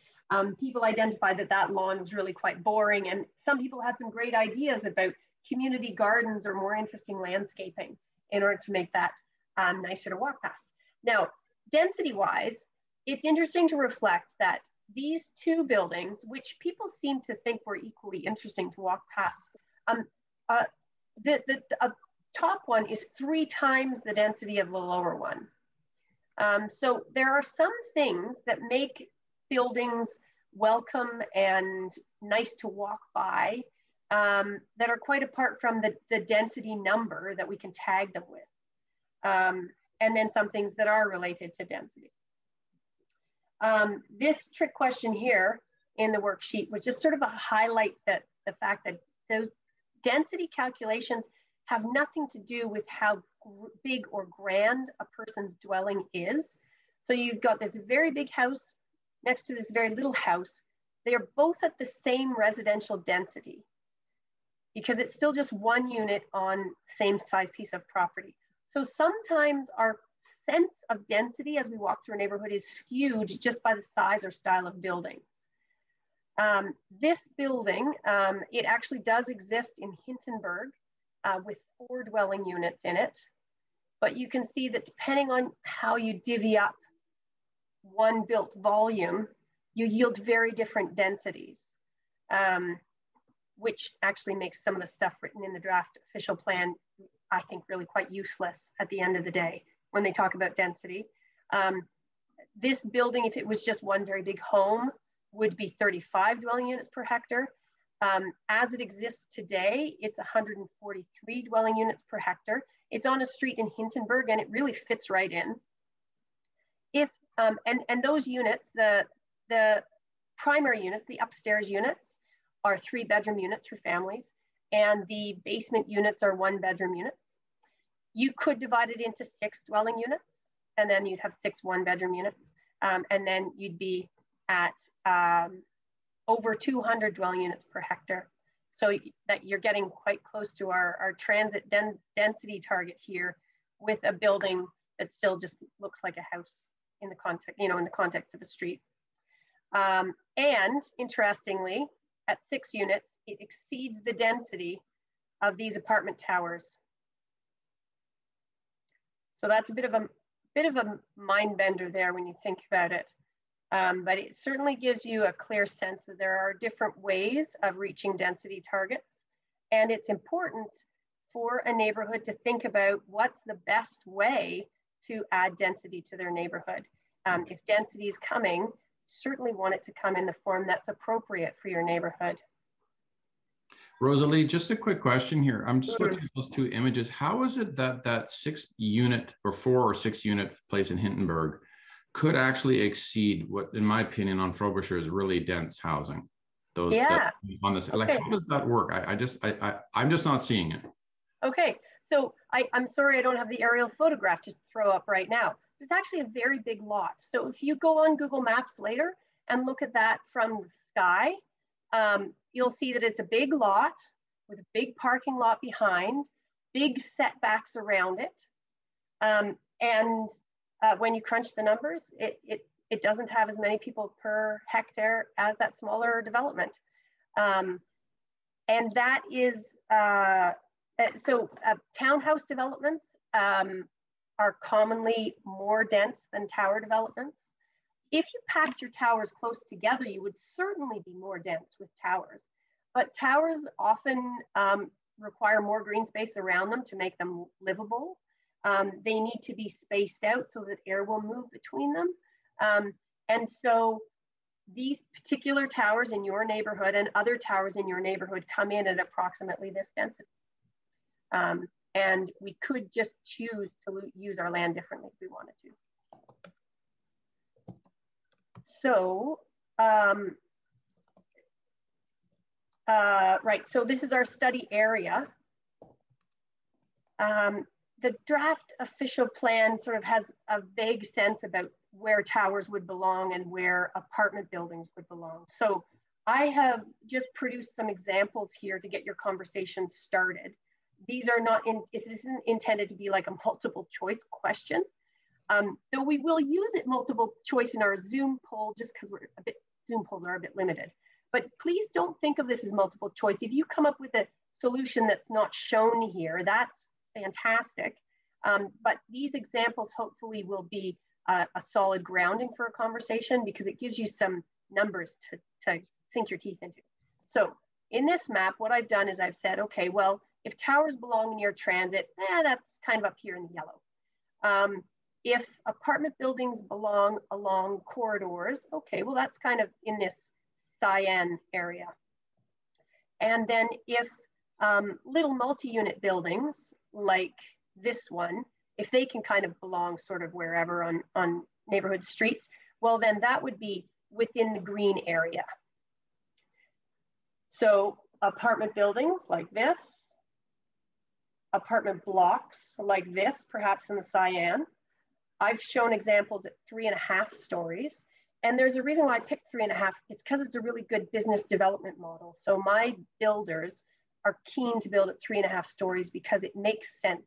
People identified that lawn was really quite boring, and some people had some great ideas about community gardens or more interesting landscaping in order to make that nicer to walk past. Now, density-wise, it's interesting to reflect that these 2 buildings, which people seem to think were equally interesting to walk past, top one is 3 times the density of the lower one. So there are some things that make buildings welcome and nice to walk by that are quite apart from the density number that we can tag them with. And then some things that are related to density. This trick question here in the worksheet was just sort of a highlight that the fact that those density calculations have nothing to do with how big or grand a person's dwelling is. So you've got this very big house next to this very little house. They are both at the same residential density because it's still just one unit on the same size piece of property. So sometimes our sense of density as we walk through a neighborhood is skewed just by the size or style of buildings. This building, it actually does exist in Hintonburg with 4 dwelling units in it. But you can see that depending on how you divvy up one built volume, you yield very different densities, which actually makes some of the stuff written in the draft official plan, I think, really quite useless at the end of the day when they talk about density. This building, if it was just one very big home, would be 35 dwelling units per hectare. As it exists today, it's 143 dwelling units per hectare. It's on a street in Hintonburg and it really fits right in. If, and those units, the primary units, the upstairs units are 3-bedroom units for families and the basement units are 1-bedroom units. You could divide it into 6 dwelling units and then you'd have 6 1-bedroom units. And then you'd be at over 200 dwelling units per hectare. So that you're getting quite close to our transit density target here with a building that still just looks like a house in the context, in the context of a street. And interestingly, at 6 units, it exceeds the density of these apartment towers. So that's a bit of a mind bender there when you think about it. But it certainly gives you a clear sense that there are different ways of reaching density targets. And it's important for a neighborhood to think about what's the best way to add density to their neighborhood. If density is coming, certainly want it to come in the form that's appropriate for your neighborhood. Rosalie, just a quick question here. I'm just looking at those 2 images. How is it that that 6-unit or 4 or 6-unit place in Hintonburg could actually exceed what, in my opinion, on Frobisher is really dense housing? Those on this, like, how does that work? I'm just not seeing it. Okay, so I'm sorry I don't have the aerial photograph to throw up right now. It's actually a very big lot. So if you go on Google Maps later and look at that from the sky, you'll see that it's a big lot with a big parking lot behind, big setbacks around it. When you crunch the numbers, it doesn't have as many people per hectare as that smaller development. And that is, townhouse developments are commonly more dense than tower developments. If you packed your towers close together, you would certainly be more dense with towers. But towers often require more green space around them to make them livable. They need to be spaced out so that air will move between them. And so these particular towers in your neighborhood and other towers in your neighborhood come in at approximately this density. And we could just choose to use our land differently if we wanted to. So, right, so this is our study area. The draft official plan sort of has a vague sense about where towers would belong and where apartment buildings would belong. So I have just produced some examples here to get your conversation started. These are not, this isn't intended to be like a multiple choice question. Though we will use it multiple choice in our Zoom poll just because Zoom polls are a bit limited. But please don't think of this as multiple choice. If you come up with a solution that's not shown here, that's fantastic. But these examples hopefully will be a solid grounding for a conversation because it gives you some numbers to sink your teeth into. So in this map, what I've done is I've said, okay, well, If towers belong near transit, that's kind of up here in the yellow. If apartment buildings belong along corridors, okay, well, that's kind of in this cyan area. And then if little multi-unit buildings like this one, if they can kind of belong sort of wherever on neighborhood streets, well, then that would be within the green area. So apartment buildings like this, apartment blocks like this, perhaps in the cyan. I've shown examples at 3.5 stories. And there's a reason why I picked 3.5. It's because it's a really good business development model. So my builders are keen to build at 3.5 stories because it makes sense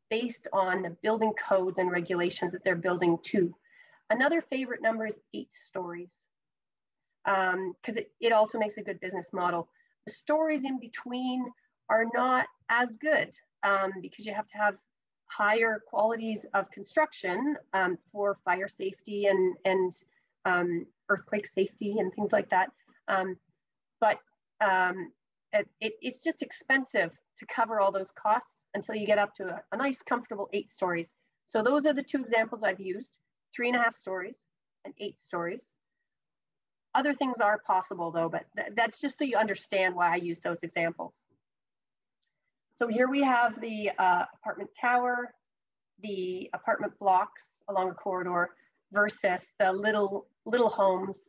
based on the building codes and regulations that they're building to. Another favorite number is 8 stories because it also makes a good business model. The stories in between are not as good because you have to have higher qualities of construction for fire safety and earthquake safety and things like that. But it's just expensive to cover all those costs until you get up to a nice, comfortable 8 stories. So those are the 2 examples I've used, 3.5 stories and 8 stories. Other things are possible though, but that's just so you understand why I use those examples. So here we have the apartment tower, the apartment blocks along a corridor versus the little homes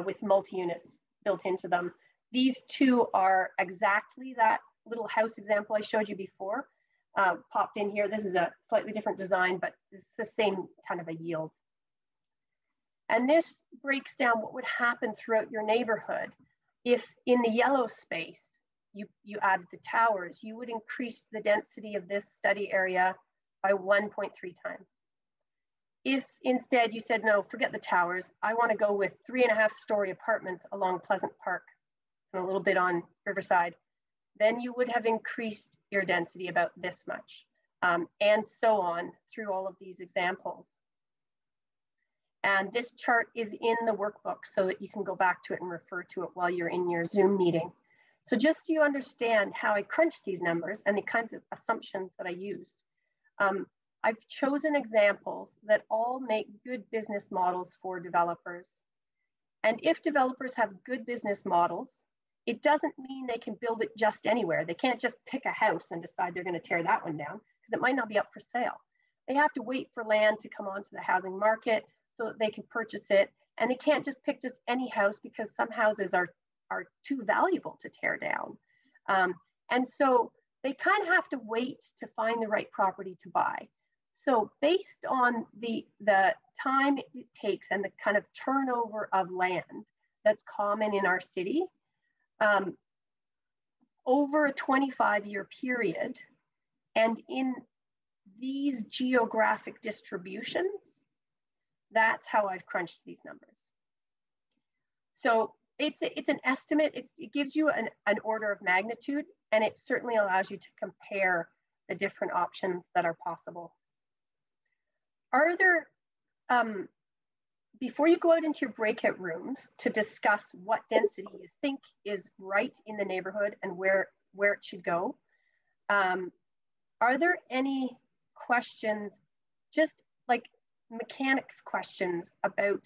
with multi-units built into them. These 2 are exactly that little house example I showed you before, popped in here. This is a slightly different design, but it's the same kind of a yield. And this breaks down what would happen throughout your neighborhood if in the yellow space, you added the towers. You would increase the density of this study area by 1.3 times. If instead you said, no, forget the towers, I want to go with 3.5 story apartments along Pleasant Park and a little bit on Riverside, then you would have increased your density about this much, and so on through all of these examples. And this chart is in the workbook so that you can go back to it and refer to it while you're in your Zoom meeting. So just so you understand how I crunched these numbers and the kinds of assumptions that I used, I've chosen examples that all make good business models for developers. And if developers have good business models, it doesn't mean they can build it just anywhere. They can't just pick a house and decide they're going to tear that one down because it might not be up for sale. They have to wait for land to come onto the housing market so that they can purchase it. And they can't just pick just any house because some houses are too valuable to tear down. And so they kind of have to wait to find the right property to buy. So based on the time it takes and the kind of turnover of land that's common in our city, over a 25-year period, and in these geographic distributions, that's how I've crunched these numbers. So it's an estimate. It gives you an order of magnitude, and it certainly allows you to compare the different options that are possible. Are there, before you go out into your breakout rooms to discuss what density you think is right in the neighborhood and where it should go, are there any questions, just like mechanics questions about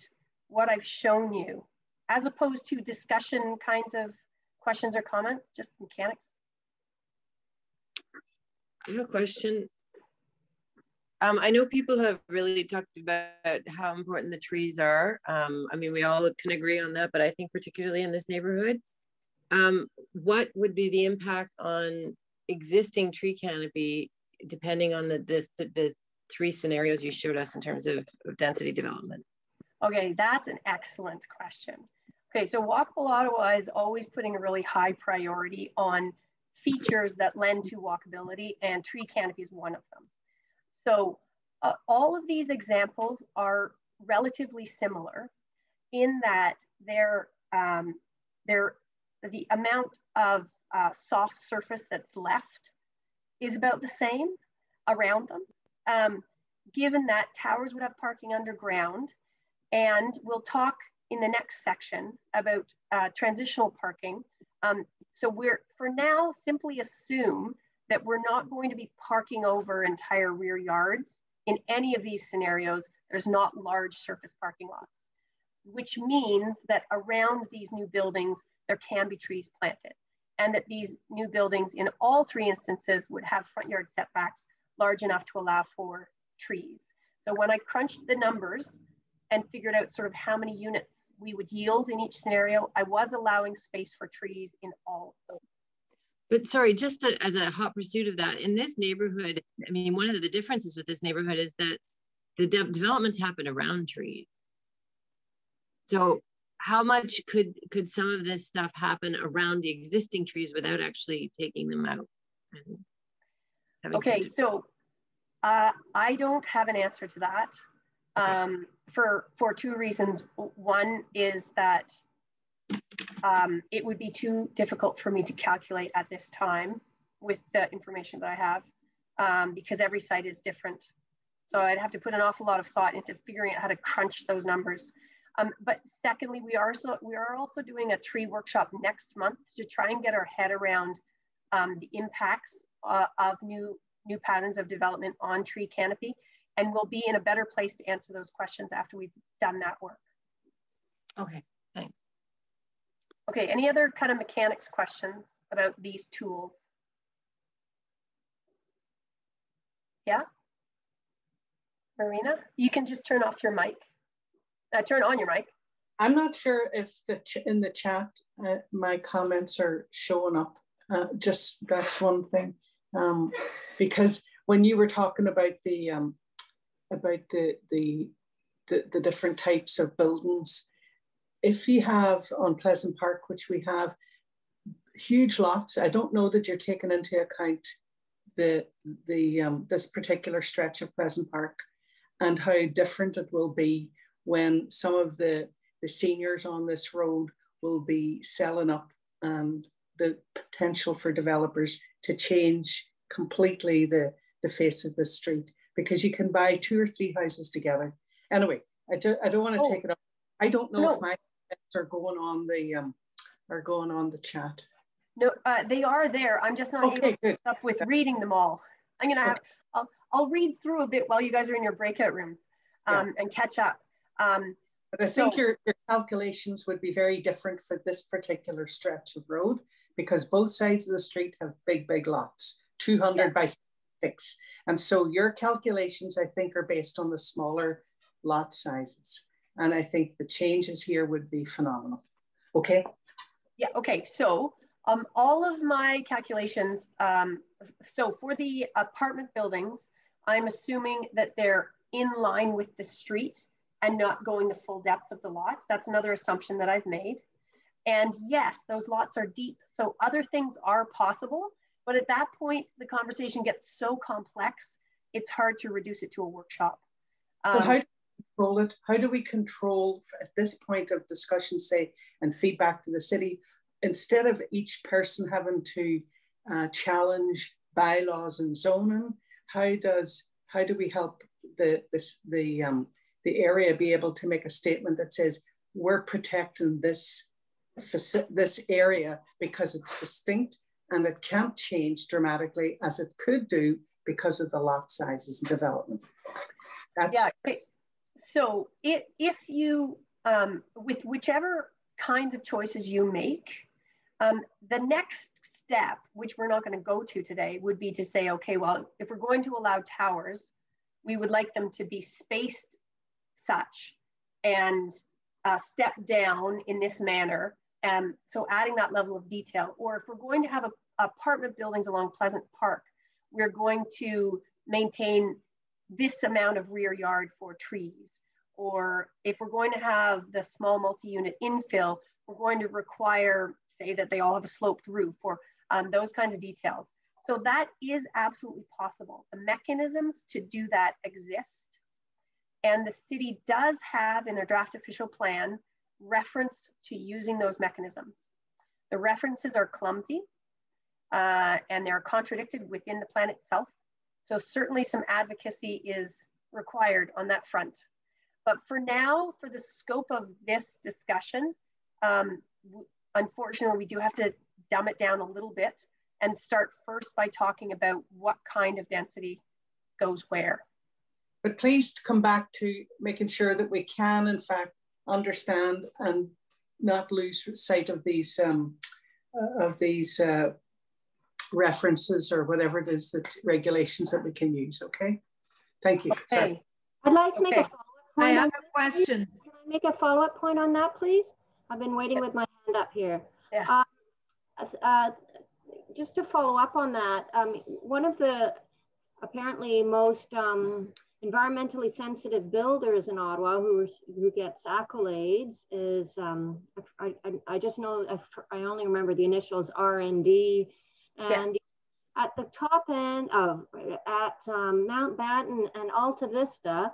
what I've shown you, as opposed to discussion kinds of questions or comments, just mechanics? I have a question. I know people have really talked about how important the trees are. I mean, we all can agree on that, but I think particularly in this neighborhood, what would be the impact on existing tree canopy, depending on the 3 scenarios you showed us in terms of density development? Okay, that's an excellent question. Okay, so Walkable Ottawa is always putting a really high priority on features that lend to walkability, and tree canopy is one of them. So all of these examples are relatively similar in that they're the amount of soft surface that's left is about the same around them, given that towers would have parking underground. And we'll talk in the next section about transitional parking. So we're, for now, simply assume that we're not going to be parking over entire rear yards. In any of these scenarios, there's not large surface parking lots, which means that around these new buildings, there can be trees planted, and that these new buildings in all three instances would have front yard setbacks large enough to allow for trees. So when I crunched the numbers and figured out sort of how many units we would yield in each scenario, I was allowing space for trees in all of them. But sorry, just as a hot pursuit of that, in this neighborhood, I mean, one of the differences with this neighborhood is that the developments happen around trees. So how much could some of this stuff happen around the existing trees without actually taking them out? Okay, so I don't have an answer to that for two reasons. One is that it would be too difficult for me to calculate at this time with the information that I have, because every site is different. So I'd have to put an awful lot of thought into figuring out how to crunch those numbers. But secondly, we are also doing a tree workshop next month to try and get our head around the impacts of new patterns of development on tree canopy, and we'll be in a better place to answer those questions after we've done that work. Okay, thanks. Okay, any other kind of mechanics questions about these tools? Yeah? Marina, you can just turn off your mic. Turn on your mic. I'm not sure if in the chat my comments are showing up. Just that's one thing, because when you were talking about the different types of buildings, if you have on Pleasant Park, which we have huge lots, I don't know that you're taking into account this particular stretch of Pleasant Park and how different it will be when some of the seniors on this road will be selling up, and the potential for developers to change completely the face of the street, because you can buy 2 or 3 houses together. Anyway, I don't want to take it up. I don't know if my comments are going on the chat. No, they are there. I'm just not able to keep up with reading them all. I'm gonna have. I'll read through a bit while you guys are in your breakout rooms, and catch up. But I think your calculations would be very different for this particular stretch of road, because both sides of the street have big lots, 200 by 6. And so your calculations, I think, are based on the smaller lot sizes. And I think the changes here would be phenomenal. Okay? Yeah, okay. So all of my calculations, so for the apartment buildings, I'm assuming that they're in line with the street and not going the full depth of the lots. That's another assumption that I've made. And yes, those lots are deep, so other things are possible, but at that point, the conversation gets so complex, it's hard to reduce it to a workshop. So how do we control it? How do we control, at this point of discussion, say, and feedback to the city, instead of each person having to challenge bylaws and zoning, how do we help the area be able to make a statement that says we're protecting this area because it's distinct and it can't change dramatically as it could do because of the lot sizes and development? Yeah. Okay. So if you with whichever kinds of choices you make, the next step, which we're not going to go to today, would be to say, okay, well, if we're going to allow towers, we would like them to be spaced such and step down in this manner. So adding that level of detail, or if we're going to have apartment buildings along Pleasant Park, we're going to maintain this amount of rear yard for trees. Or if we're going to have the small multi-unit infill, we're going to require, say, that they all have a sloped roof, or those kinds of details. So that is absolutely possible. The mechanisms to do that exist. And the city does have in their draft official plan reference to using those mechanisms. The references are clumsy and they're contradicted within the plan itself. So certainly some advocacy is required on that front. But for now, for the scope of this discussion, unfortunately, we do have to dumb it down a little bit and start first by talking about what kind of density goes where. But please come back to making sure that we can, in fact, understand and not lose sight of these references or whatever it is, that regulations that we can use. Okay, thank you. Okay. Sorry. I'd like to make a follow-up point. I have a question. Can I make a follow-up point on that, please? I've been waiting with my hand up here. Yeah. Just to follow up on that, one of the apparently most environmentally sensitive builders in Ottawa who gets accolades is, I just know, I only remember the initials R&D, and yes. At the top end of, at Mountbatten and Alta Vista,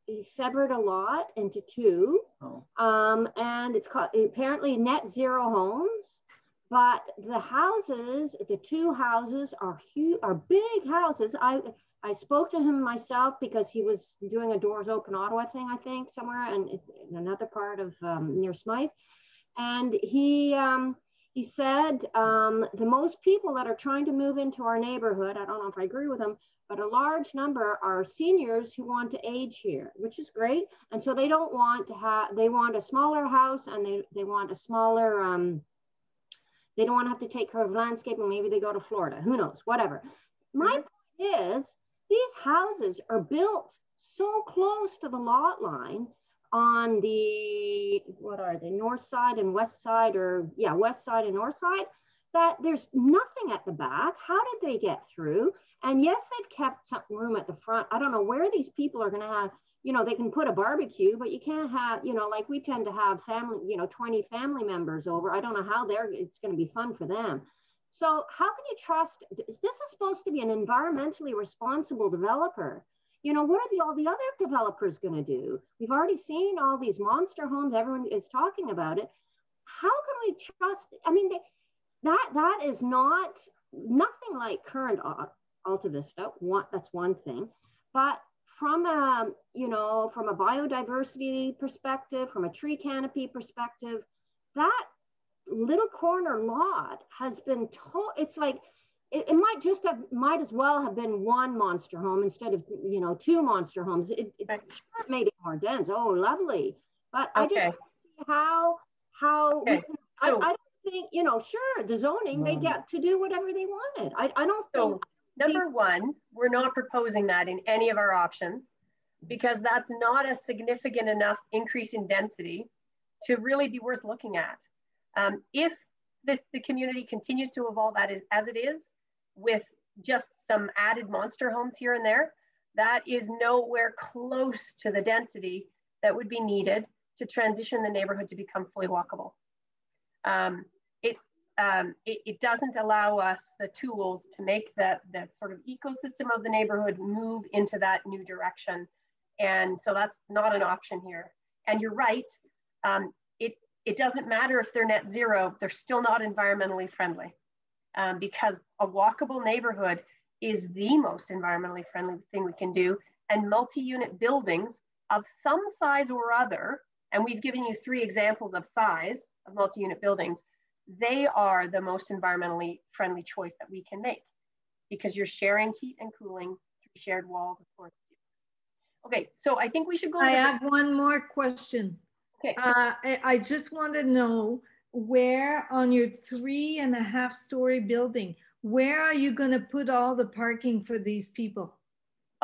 he severed a lot into two, and it's called apparently net zero homes. But the houses, the two houses are huge, are big houses. I spoke to him myself because he was doing a Doors Open Ottawa thing, I think, somewhere in another part of near Smythe. And he said the most people that are trying to move into our neighborhood, I don't know if I agree with him, but a large number are seniors who want to age here, which is great. And so they don't want to have, they want a smaller house, and they want a smaller, they don't want to have to take care of landscaping. Maybe they go to Florida, who knows, whatever. My point is, these houses are built so close to the lot line on the, what are they, north side and west side, or yeah, west side and north side, that there's nothing at the back. How did they get through? And yes, they've kept some room at the front. I don't know where these people are going to have, you know, they can put a barbecue, but you can't have, you know, like we tend to have family, you know, 20 family members over. I don't know how it's going to be fun for them. So how can you trust, this is supposed to be an environmentally responsible developer. You know, what are all the other developers going to do? We've already seen all these monster homes. Everyone is talking about it. How can we trust? I mean, that is nothing like current Alta Vista. That's one thing. But from a, you know, from a biodiversity perspective, from a tree canopy perspective, that little corner lot has been it's like, it might as well have been one monster home instead of, you know, two monster homes. It made it more dense. Oh, lovely. But I just don't see how we can, I don't think, you know, sure, the zoning, they get to do whatever they wanted. I don't think. Number one, we're not proposing that in any of our options, because that's not a significant enough increase in density to really be worth looking at. If the community continues to evolve as it is, with just some added monster homes here and there, that is nowhere close to the density that would be needed to transition the neighborhood to become fully walkable. It doesn't allow us the tools to make the sort of ecosystem of the neighborhood move into that new direction. And so that's not an option here. And you're right, it doesn't matter if they're net zero, they're still not environmentally friendly, because a walkable neighborhood is the most environmentally friendly thing we can do. And multi-unit buildings of some size or other, and we've given you 3 examples of size of multi-unit buildings, they are the most environmentally friendly choice that we can make, because you're sharing heat and cooling through shared walls, of course. Okay, so I think we should go. I have one more question. Okay. I just want to know, where on your 3.5-story building, where are you going to put all the parking for these people?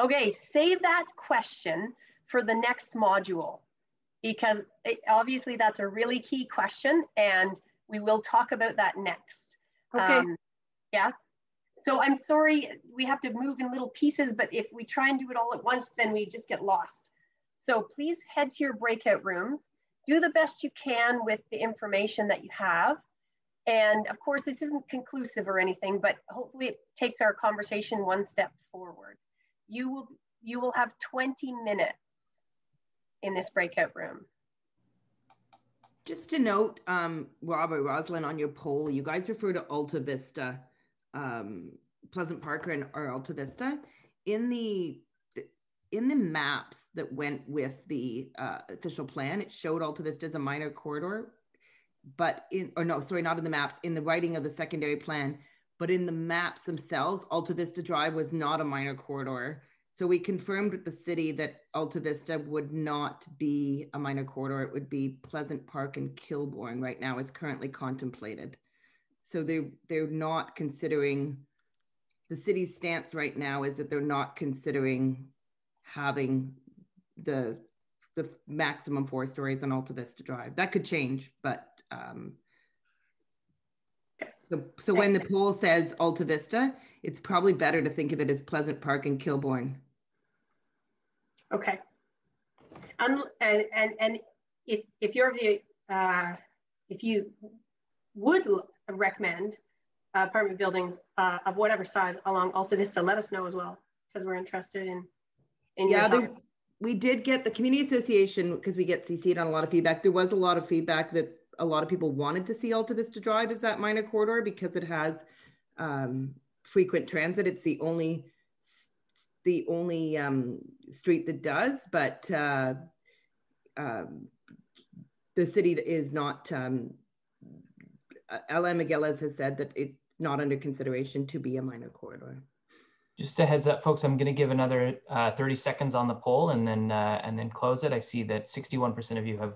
Okay, save that question for the next module, because obviously that's a really key question, and we will talk about that next. Okay. Yeah. So I'm sorry, we have to move in little pieces, but if we try and do it all at once, then we just get lost. So please head to your breakout rooms, do the best you can with the information that you have. And of course, this isn't conclusive or anything, but hopefully it takes our conversation one step forward. You will have 20 minutes in this breakout room. Just to note, Rob or Rosalind, on your poll, you guys refer to Alta Vista, Pleasant Park or Alta Vista. In the maps that went with the official plan, it showed Alta Vista as a minor corridor. but not in the maps, in the writing of the secondary plan, but in the maps themselves, Alta Vista Drive was not a minor corridor. So we confirmed with the city that Alta Vista would not be a minor corridor. It would be Pleasant Park and Kilbourne right now is currently contemplated. So they're not considering, the city's stance right now is that they're not considering having the maximum 4 stories on Alta Vista Drive. That could change, but so when the poll says Alta Vista, it's probably better to think of it as Pleasant Park and Kilbourne. Okay. And if your view, if you would recommend apartment buildings of whatever size along Alta Vista, let us know as well, because we're interested in your we did get the community association, because we get CC'd on a lot of feedback. There was a lot of feedback that a lot of people wanted to see Alta Vista Drive as that minor corridor because it has frequent transit. It's the only street that does, but the city is not, Alain Migueles has said that it's not under consideration to be a minor corridor. Just a heads up, folks, I'm going to give another 30 seconds on the poll and then close it. I see that 61% of you have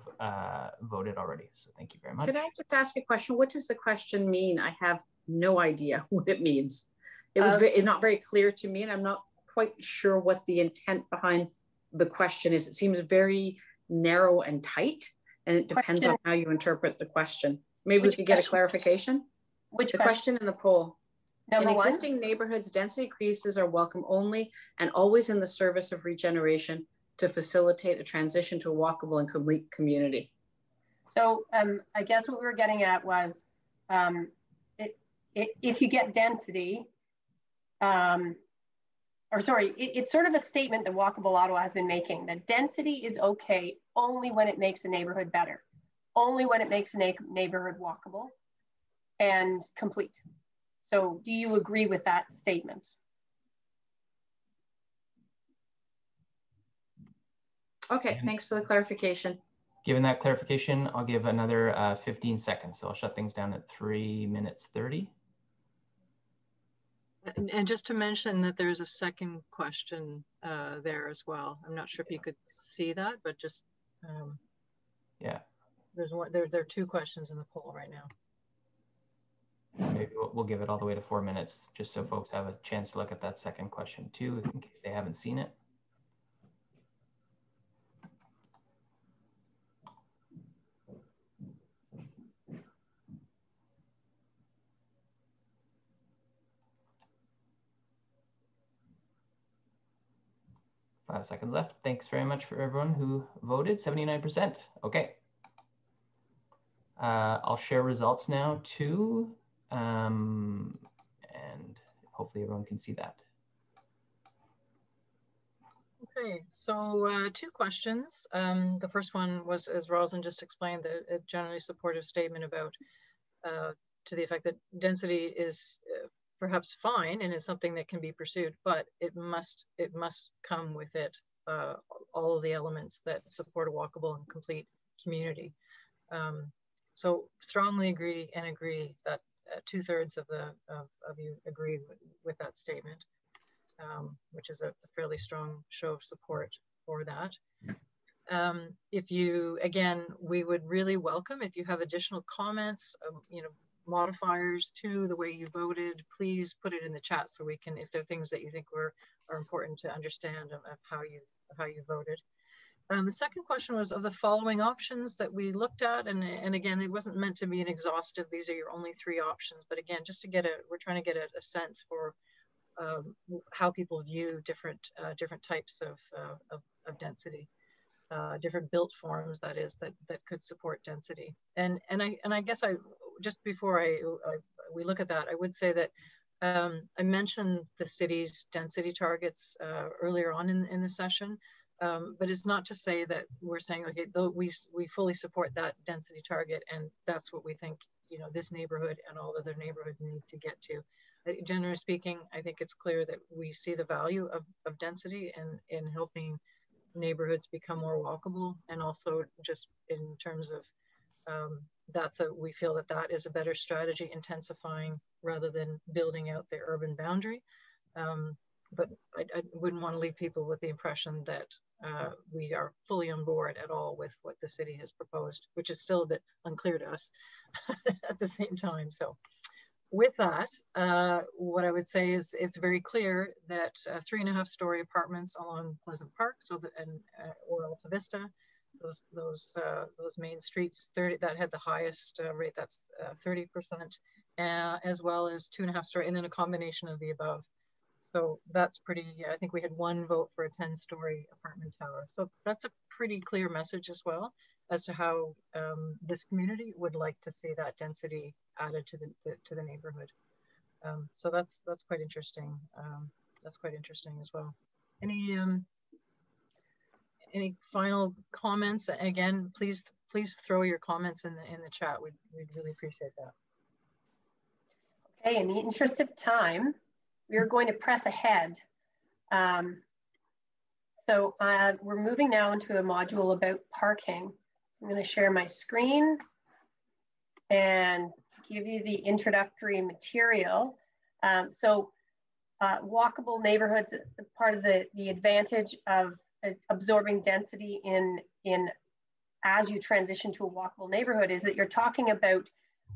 voted already. So thank you very much. Can I just ask a question? What does the question mean? I have no idea what it means. It's not very clear to me, and I'm not quite sure what the intent behind the question is. It seems very narrow and tight, and it depends on how you interpret the question. Maybe we could get a clarification. Which question in the poll? Number in one? Existing neighborhoods, density increases are welcome only and always in the service of regeneration to facilitate a transition to a walkable and complete community. So I guess what we were getting at was if you get density, it's sort of a statement that Walkable Ottawa has been making, that density is okay only when it makes a neighborhood better, only when it makes a neighborhood walkable and complete. So do you agree with that statement? Okay, thanks for the clarification. Given that clarification, I'll give another 15 seconds. So I'll shut things down at 3 minutes 30. And just to mention that there's a second question there as well. I'm not sure if you could see that, but just yeah, there's one. There are 2 questions in the poll right now. Maybe we'll give it all the way to 4 minutes, just so folks have a chance to look at that second question too, in case they haven't seen it. Five seconds left. Thanks very much for everyone who voted, 79%. Okay. I'll share results now too. And hopefully everyone can see that. Okay, so 2 questions. The first one was, as Rosalind just explained, a generally supportive statement about to the effect that density is perhaps fine and is something that can be pursued, but it must come with it all of the elements that support a walkable and complete community. So strongly agree that 2/3 of you agree with that statement, which is a fairly strong show of support for that. If you, again, we would really welcome if you have additional comments, modifiers to the way you voted, please put it in the chat so we can, if there are things that you think are important to understand of how you voted. The second question was, of the following options that we looked at, and again, it wasn't meant to be an exhaustive, these are your only 3 options, but again, just to get we're trying to get a sense for how people view different types of density, different built forms, that is, that could support density. And I guess just before we look at that, I would say that I mentioned the city's density targets earlier on in the session. But it's not to say that we're saying, okay, we fully support that density target, and that's what we think, this neighborhood and all other neighborhoods need to get to. Generally speaking, I think it's clear that we see the value of density in helping neighborhoods become more walkable, and also just in terms of we feel that is a better strategy, intensifying rather than building out the urban boundary. But I wouldn't want to leave people with the impression that we are fully on board at all with what the city has proposed, which is still a bit unclear to us at the same time. So with that, what I would say is it's very clear that 3.5-story apartments along Pleasant Park, or Alta Vista, those main streets, that had the highest rate, that's 30%, as well as 2.5-story, and then a combination of the above. So that's pretty, I think we had 1 vote for a 10-story apartment tower. So that's a pretty clear message as well as to how this community would like to see that density added to the neighborhood. So that's quite interesting. That's quite interesting as well. Any final comments? Again, please throw your comments in the chat. We'd really appreciate that. Okay, in the interest of time, we are going to press ahead. So we're moving now into a module about parking. So I'm going to share my screen and give you the introductory material. Walkable neighborhoods, part of the advantage of absorbing density in as you transition to a walkable neighborhood is that you're talking about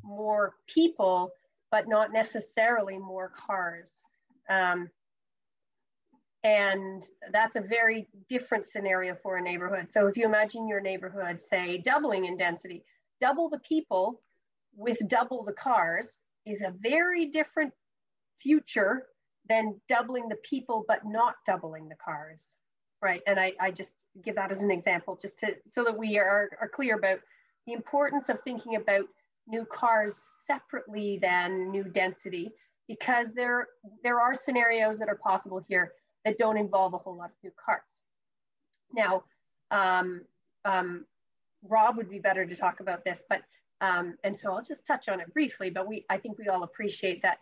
more people, but not necessarily more cars. And that's a very different scenario for a neighborhood. So if you imagine your neighborhood, say, doubling in density, double the people with double the cars is a very different future than doubling the people, but not doubling the cars, right? And I just give that as an example, just so that we are clear about the importance of thinking about new cars separately than new density, because there are scenarios that are possible here that don't involve a whole lot of new cars. Now, Rob would be better to talk about this, but and so I'll just touch on it briefly, but I think we all appreciate that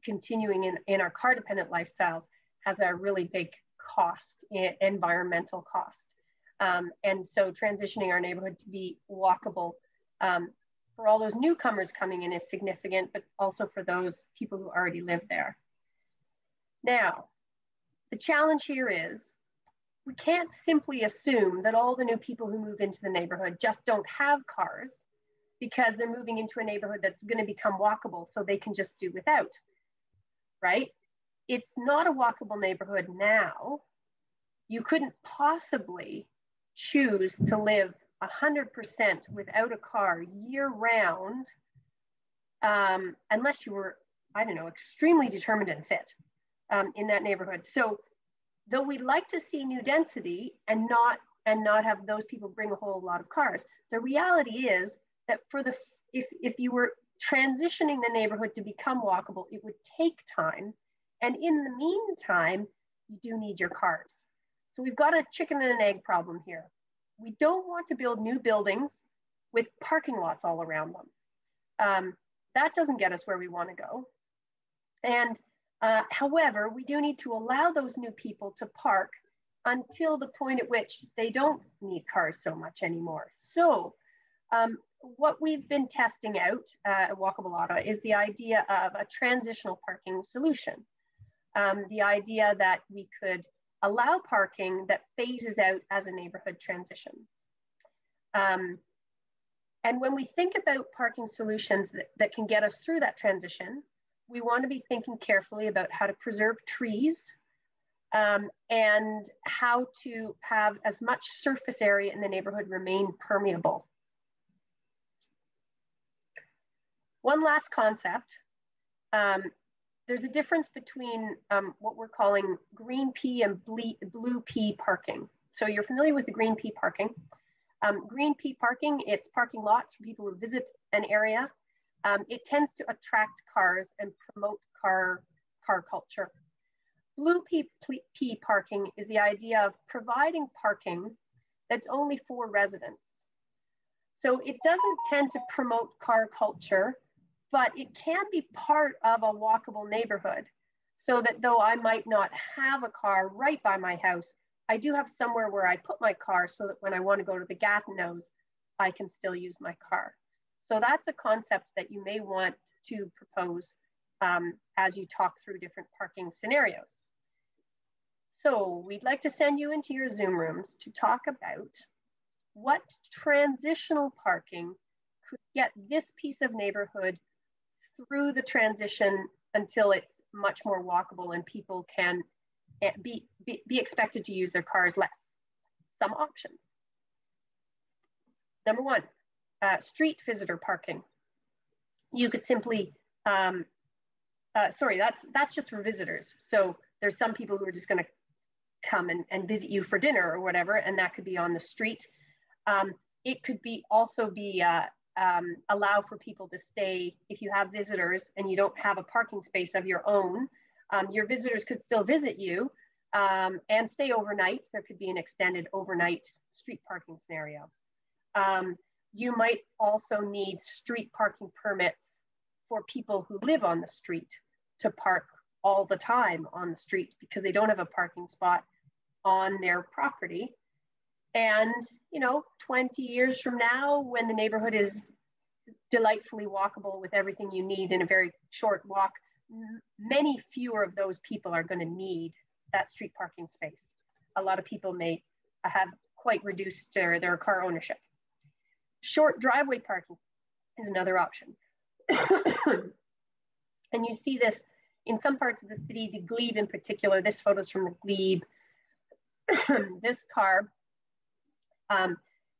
continuing in our car dependent lifestyles has a really big cost, environmental cost. And so transitioning our neighborhood to be walkable for all those newcomers coming in is significant, but also for those people who already live there. Now, the challenge here is we can't simply assume that all the new people who move into the neighborhood just don't have cars because they're moving into a neighborhood that's going to become walkable, so they can just do without, right? It's not a walkable neighborhood now. You couldn't possibly choose to live 100% without a car year round, unless you were, I don't know, extremely determined and fit in that neighborhood. So though we'd like to see new density and not have those people bring a whole lot of cars, the reality is that if you were transitioning the neighborhood to become walkable, it would take time. And in the meantime, you do need your cars. So we've got a chicken and an egg problem here. We don't want to build new buildings with parking lots all around them. That doesn't get us where we want to go. And however, we do need to allow those new people to park until the point at which they don't need cars so much anymore. So what we've been testing out at Walkable Ottawa is the idea of a transitional parking solution. The idea that we could allow parking that phases out as a neighborhood transitions. And when we think about parking solutions that can get us through that transition, we want to be thinking carefully about how to preserve trees and how to have as much surface area in the neighborhood remain permeable. One last concept. There's a difference between what we're calling green pea and blue pea parking. So you're familiar with the green pea parking. Green pea parking, it's parking lots for people who visit an area. It tends to attract cars and promote car culture. Blue pea parking is the idea of providing parking that's only for residents. So it doesn't tend to promote car culture, but it can be part of a walkable neighborhood, so that though I might not have a car right by my house, I do have somewhere where I put my car so that when I want to go to the Gatineaus, I can still use my car. So that's a concept that you may want to propose as you talk through different parking scenarios. So we'd like to send you into your Zoom rooms to talk about what transitional parking could get this piece of neighborhood through the transition until it's much more walkable and people can be expected to use their cars less. Some options. Number one, street visitor parking. You could simply, sorry, that's just for visitors. So there's some people who are just going to come and visit you for dinner or whatever, and that could be on the street. It could be also be allow for people to stay. If you have visitors and you don't have a parking space of your own, your visitors could still visit you and stay overnight. There could be an extended overnight street parking scenario. You might also need street parking permits for people who live on the street to park all the time on the street because they don't have a parking spot on their property. And, you know, 20 years from now, when the neighborhood is delightfully walkable with everything you need in a very short walk, many fewer of those people are going to need that street parking space. A lot of people may have quite reduced their car ownership. Short driveway parking is another option. And you see this in some parts of the city, the Glebe in particular. This photo is from the Glebe. This car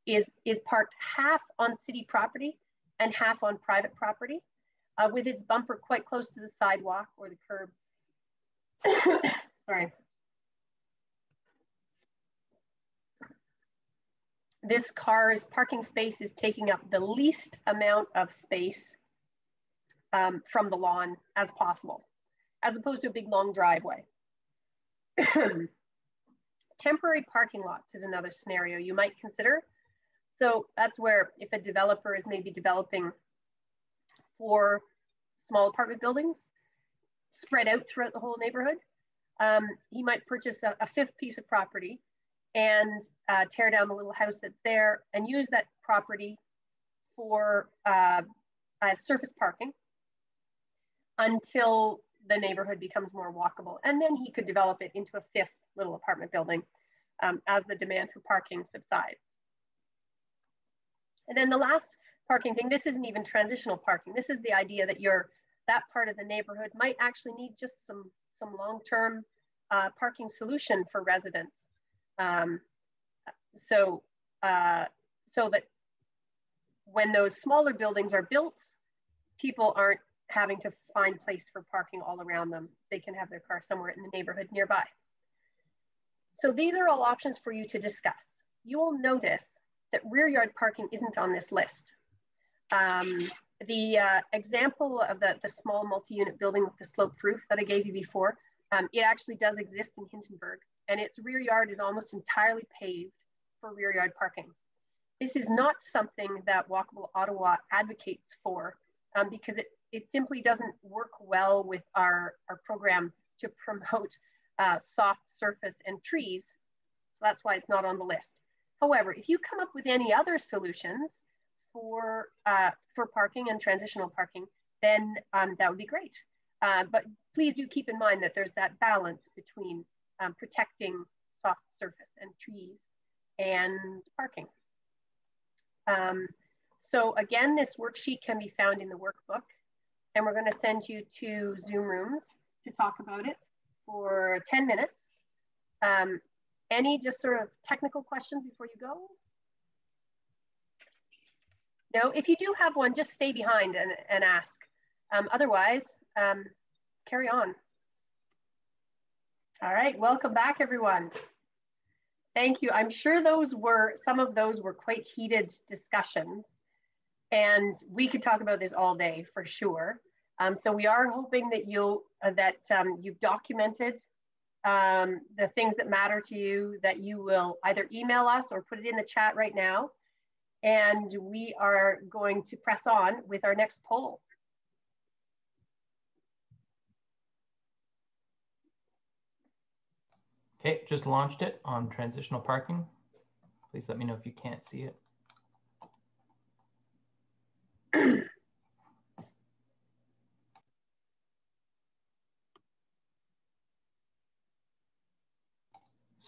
is parked half on city property and half on private property, with its bumper quite close to the sidewalk or the curb. Sorry. This car's parking space is taking up the least amount of space from the lawn as possible, as opposed to a big long driveway. Temporary parking lots is another scenario you might consider. So that's where if a developer is maybe developing 4 small apartment buildings spread out throughout the whole neighborhood, he might purchase a 5th piece of property and tear down the little house that's there and use that property for surface parking until the neighborhood becomes more walkable. And then he could develop it into a 5th little apartment building as the demand for parking subsides. And then the last parking thing, this isn't even transitional parking. This is the idea that that part of the neighborhood might actually need just some long-term parking solution for residents. So that when those smaller buildings are built, people aren't having to find place for parking all around them. They can have their car somewhere in the neighborhood nearby. So these are all options for you to discuss. You will notice that rear yard parking isn't on this list. The example of the small multi-unit building with the sloped roof that I gave you before, it actually does exist in Hintonburg, and its rear yard is almost entirely paved for rear yard parking. This is not something that Walkable Ottawa advocates for because it simply doesn't work well with our program to promote soft surface and trees. So that's why it's not on the list. However, if you come up with any other solutions for parking and transitional parking, then that would be great. But please do keep in mind that there's that balance between protecting soft surface and trees and parking. So again, this worksheet can be found in the workbook, and we're going to send you to Zoom rooms to talk about it for 10 minutes. Any just sort of technical questions before you go? No, if you do have one, just stay behind and ask. Otherwise, carry on. All right, welcome back, everyone. Thank you. I'm sure some of those were quite heated discussions, and we could talk about this all day for sure. So we are hoping that you've documented the things that matter to you, that you will either email us or put it in the chat right now. And we are going to press on with our next poll. Okay, just launched it on transitional parking. Please let me know if you can't see it.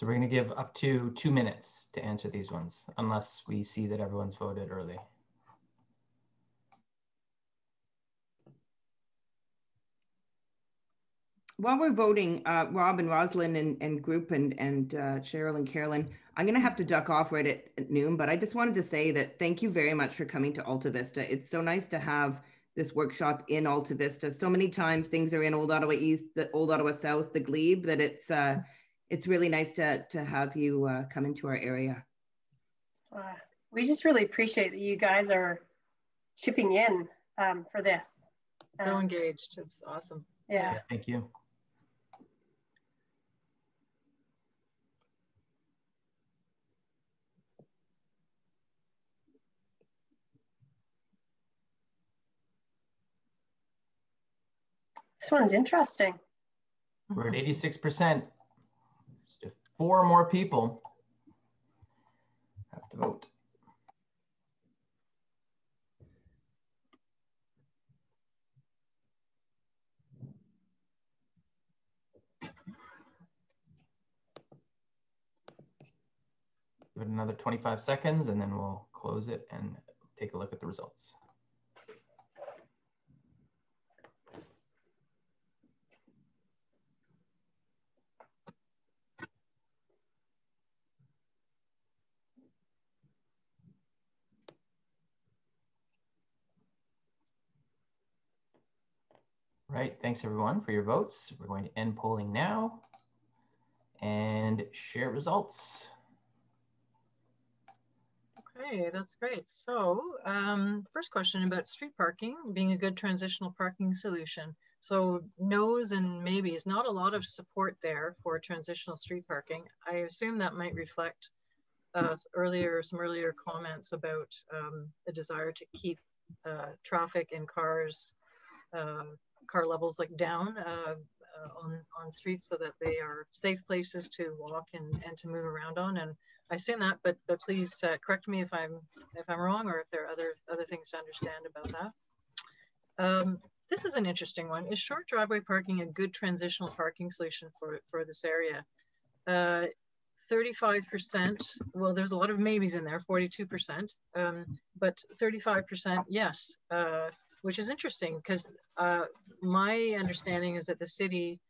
So we're going to give up to 2 minutes to answer these ones, unless we see that everyone's voted early. While we're voting, Rob and Rosalind and group and Cheryl and Carolyn, I'm going to have to duck off right at noon, but I just wanted to say that thank you very much for coming to Alta Vista. It's so nice to have this workshop in Alta Vista. So many times things are in Old Ottawa East, the Old Ottawa South, the Glebe, that it's really nice to have you come into our area. We just really appreciate that you guys are chipping in for this. So engaged. It's awesome. Yeah. Thank you. This one's interesting. We're at 86%. Just 4 more people have to vote. Give it another 25 seconds and then we'll close it and take a look at the results. Right, thanks everyone for your votes. We're going to end polling now and share results. Okay, that's great. So first question about street parking being a good transitional parking solution. So no's and maybes, not a lot of support there for transitional street parking. I assume that might reflect some earlier comments about a desire to keep traffic and car levels like down on streets so that they are safe places to walk and to move around on. And I assume that, but please correct me if I'm wrong or if there are other things to understand about that. This is an interesting one. Is short driveway parking a good transitional parking solution for this area? 35%, well, there's a lot of maybes in there, 42%, but 35% yes, which is interesting because my understanding is that the city,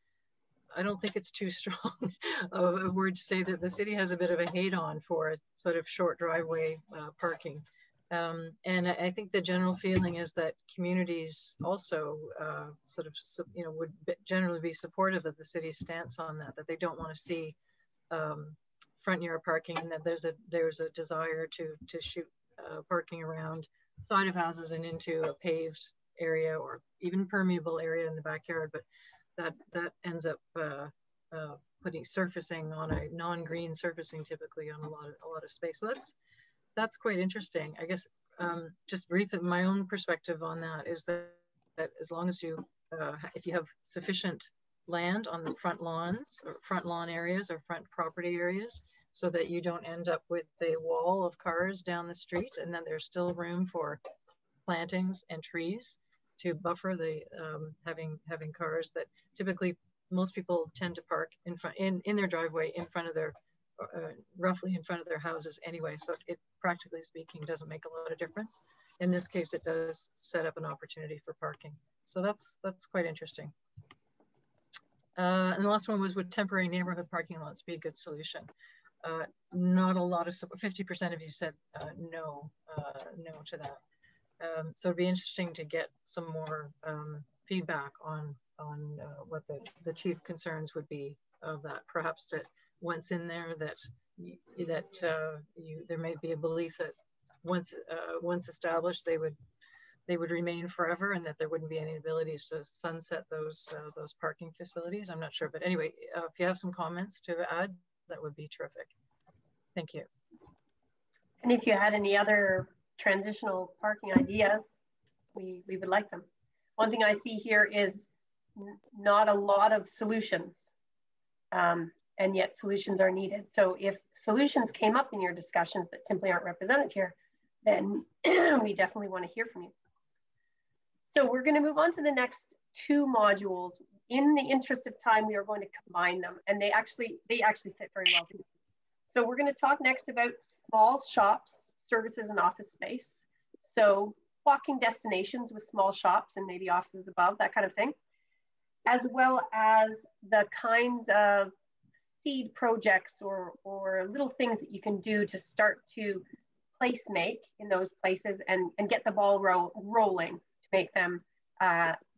I don't think it's too strong of a word to say that the city has a bit of a hate on for sort of short driveway parking. And I think the general feeling is that communities also would generally be supportive of the city's stance on that they don't want to see front yard parking, and that there's a desire to shoot parking around side of houses and into a paved area or even permeable area in the backyard, but that ends up putting surfacing on a non-green surfacing typically on a lot of space. So that's quite interesting. I guess just brief my own perspective on that is that as long as you if you have sufficient land on the front lawns or front lawn areas or front property areas so that you don't end up with a wall of cars down the street, and then there's still room for plantings and trees to buffer the having cars that typically most people tend to park in their driveway in front of their roughly in front of their houses anyway, so it practically speaking doesn't make a lot of difference. In this case it does set up an opportunity for parking, so that's quite interesting. And the last one was, would temporary neighborhood parking lots be a good solution? Not a lot of support. 50% of you said no to that. So it'd be interesting to get some more feedback on what the chief concerns would be of that. Perhaps that once in there there may be a belief that once established they would remain forever, and that there wouldn't be any ability to sunset those parking facilities. I'm not sure, but anyway, if you have some comments to add, that would be terrific. Thank you. And if you had any other transitional parking ideas, we would like them. One thing I see here is not a lot of solutions, and yet solutions are needed. So if solutions came up in your discussions that simply aren't represented here, then we definitely want to hear from you. So we're going to move on to the next 2 modules. in the interest of time, we are going to combine them, and they actually fit very well together. So we're going to talk next about small shops, services, and office space. So walking destinations with small shops and maybe offices above, that kind of thing, as well as the kinds of seed projects or little things that you can do to start to place make in those places and get the ball rolling to make them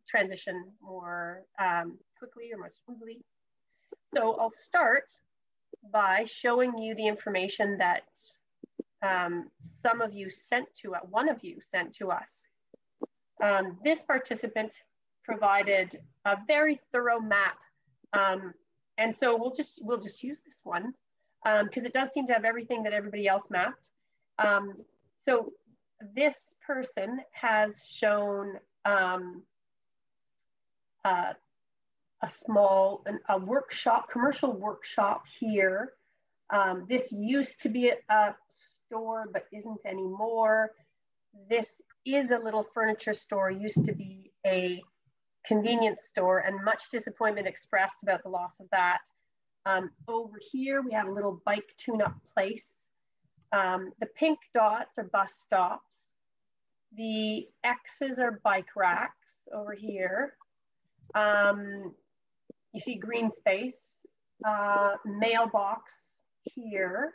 transition more quickly or more smoothly. So I'll start by showing you the information that one of you sent to us. This participant provided a very thorough map. And so we'll just use this one because it does seem to have everything that everybody else mapped. So this person has shown a workshop, commercial workshop here. This used to be a store, but isn't anymore. This is a little furniture store, used to be a convenience store, and much disappointment expressed about the loss of that. Over here, we have a little bike tune-up place. The pink dots are bus stops. The X's are bike racks over here. You see green space, mailbox here.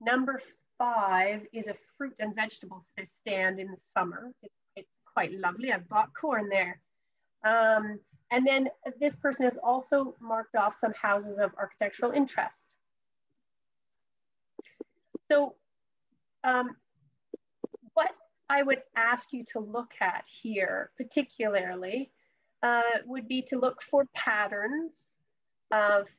Number 5 is a fruit and vegetable stand in the summer. It's quite lovely. I've bought corn there. And then this person has also marked off some houses of architectural interest. So what I would ask you to look at here particularly would be to look for patterns,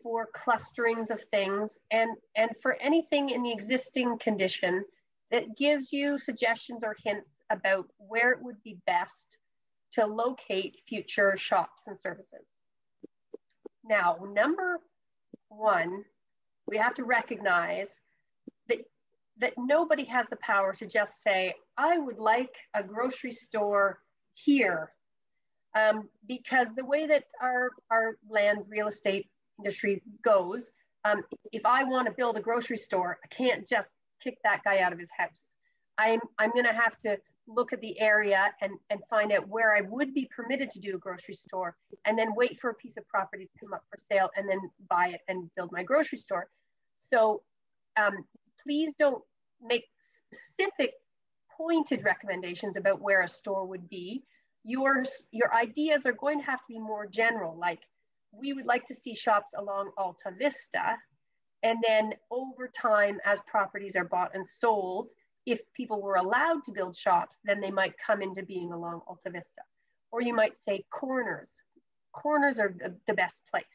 for clusterings of things, and for anything in the existing condition that gives you suggestions or hints about where it would be best to locate future shops and services. Now, number 1, we have to recognize that nobody has the power to just say, I would like a grocery store here. Because the way that our land real estate industry goes, if I want to build a grocery store, I can't just kick that guy out of his house. I'm going to have to look at the area and find out where I would be permitted to do a grocery store, and then wait for a piece of property to come up for sale and then buy it and build my grocery store. So please don't make specific pointed recommendations about where a store would be. Your ideas are going to have to be more general, like we would like to see shops along Alta Vista, and then over time as properties are bought and sold, if people were allowed to build shops, then they might come into being along Alta Vista. Or you might say corners. Corners are the best place.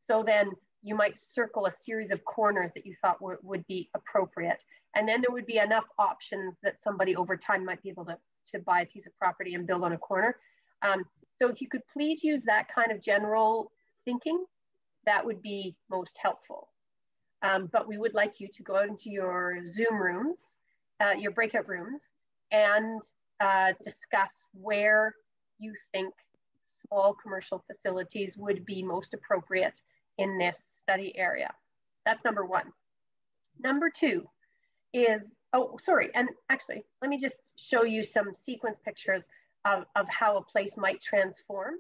So then you might circle a series of corners that you thought would be appropriate. And then there would be enough options that somebody over time might be able to buy a piece of property and build on a corner. So if you could please use that kind of general thinking, that would be most helpful. But we would like you to go out into your Zoom rooms, your breakout rooms, and discuss where you think small commercial facilities would be most appropriate in this study area. That's number 1. Number 2 is, oh, sorry, and actually, let me just show you some sequence pictures of how a place might transform.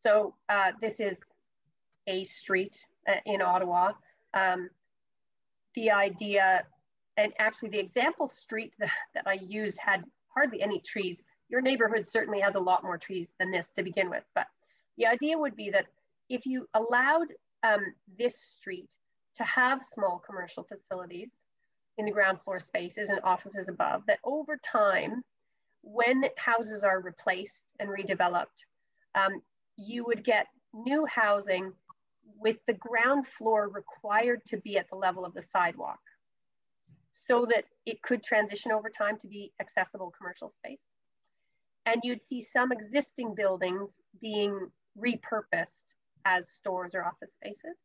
So this is a street in Ottawa. The idea, and actually the example street that I used had hardly any trees. Your neighborhood certainly has a lot more trees than this to begin with, but the idea would be that if you allowed this street to have small commercial facilities in the ground floor spaces and offices above, that over time, when houses are replaced and redeveloped, you would get new housing with the ground floor required to be at the level of the sidewalk, so that it could transition over time to be accessible commercial space. And you'd see some existing buildings being repurposed as stores or office spaces.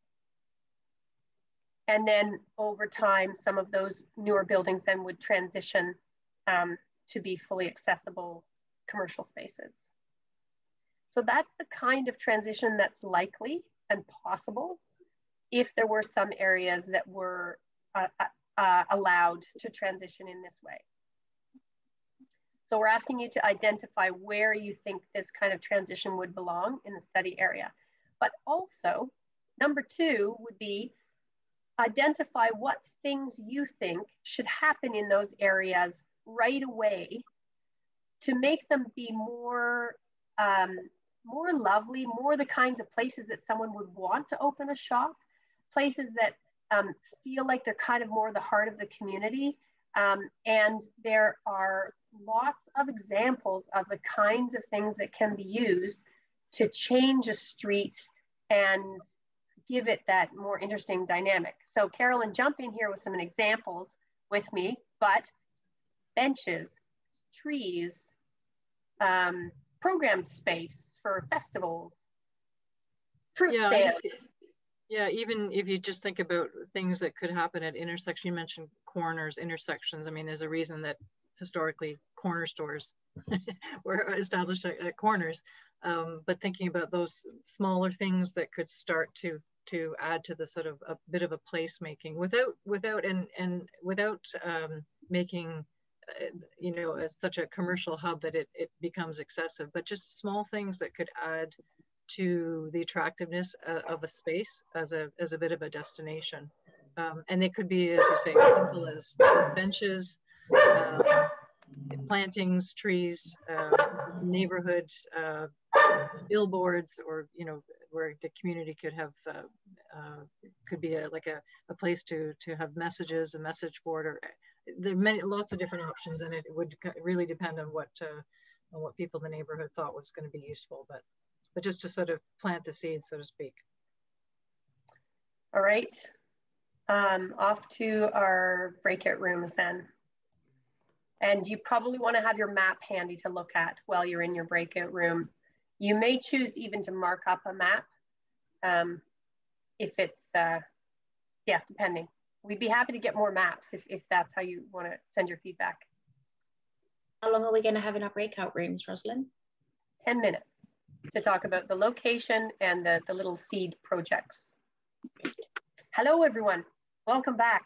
And then over time, some of those newer buildings then would transition to be fully accessible commercial spaces. So that's the kind of transition that's likely and possible if there were some areas that were allowed to transition in this way. So we're asking you to identify where you think this kind of transition would belong in the study area. But also, number 2 would be identify what things you think should happen in those areas right away to make them be more, more lovely, more the kinds of places that someone would want to open a shop, places that feel like they're kind of more the heart of the community. And there are lots of examples of the kinds of things that can be used to change a street and give it that more interesting dynamic. So Carolyn, jump in here with some examples with me, but benches, trees, programmed space for festivals, fruit stands. Yeah, even if you just think about things that could happen at intersections, you mentioned corners, intersections. I mean, there's a reason that historically corner stores were established at corners. But thinking about those smaller things that could start to add to the sort of a bit of a placemaking without making you know, such a commercial hub that it becomes excessive, but just small things that could add to the attractiveness of a space as a bit of a destination. And it could be, as you say, as simple as benches, plantings, trees, neighborhood billboards, or, you know, where the community could have, could be like a place to have messages, a message board, or there are lots of different options, and it would really depend on what people in the neighborhood thought was going to be useful, but just to sort of plant the seed, so to speak. All right, off to our breakout rooms then. And you probably want to have your map handy to look at while you're in your breakout room. You may choose even to mark up a map if it's, yeah, depending. We'd be happy to get more maps if that's how you want to send your feedback. How long are we going to have in our breakout rooms, Rosalind? 10 minutes to talk about the location and the little seed projects. Great. Hello, everyone. Welcome back.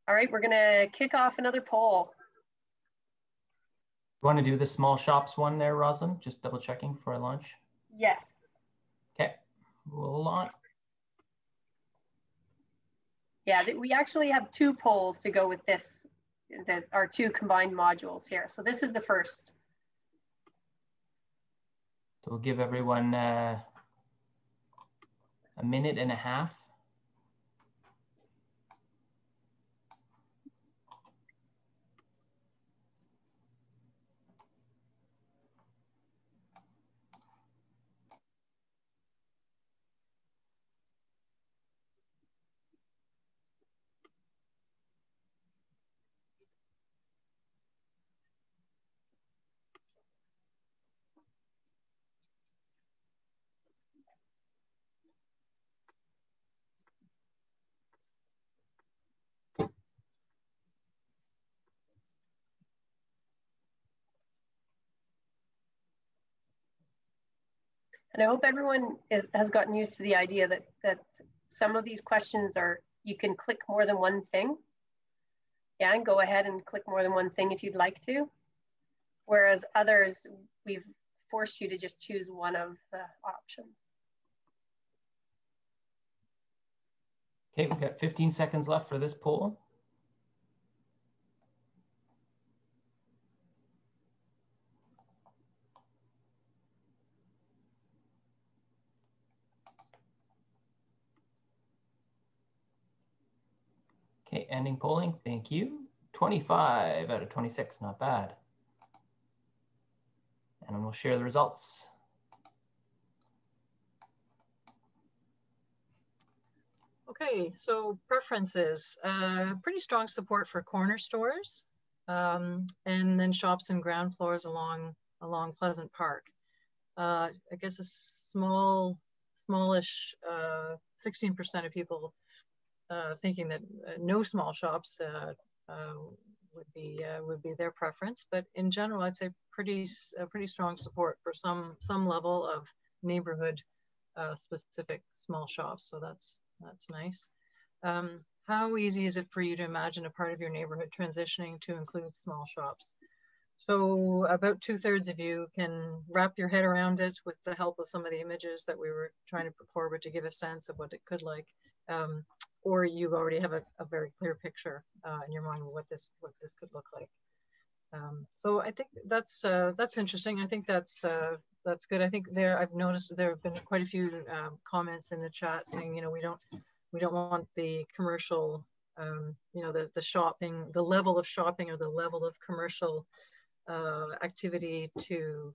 All right, we're going to kick off another poll. You want to do the small shops one there, Rosalind? Just double checking for our launch. Yes. Okay, roll on. Yeah, we actually have 2 polls to go with this, that are 2 combined modules here. So this is the first. So we'll give everyone a minute and a half. And I hope everyone has gotten used to the idea that some of these questions are, you can click more than one thing. Yeah, and go ahead and click more than one thing if you'd like to. Whereas others, we've forced you to just choose one of the options. Okay, we've got 15 seconds left for this poll. Okay, ending polling, thank you. 25 out of 26, not bad. And we'll share the results. Okay, so preferences, pretty strong support for corner stores, and then shops and ground floors along Pleasant Park. I guess a smallish 16% of people thinking that no small shops would be their preference. But in general, I'd say pretty strong support for some level of neighborhood specific small shops. So that's nice. How easy is it for you to imagine a part of your neighborhood transitioning to include small shops? So about 2/3 of you can wrap your head around it with the help of some of the images that we were trying to put forward to give a sense of what it could like. Or you already have a very clear picture in your mind of what this could look like. So I think that's interesting. I think that's good. I think I've noticed there have been quite a few comments in the chat saying, you know, we don't want the commercial, you know, the shopping, the level of shopping or the level of commercial activity to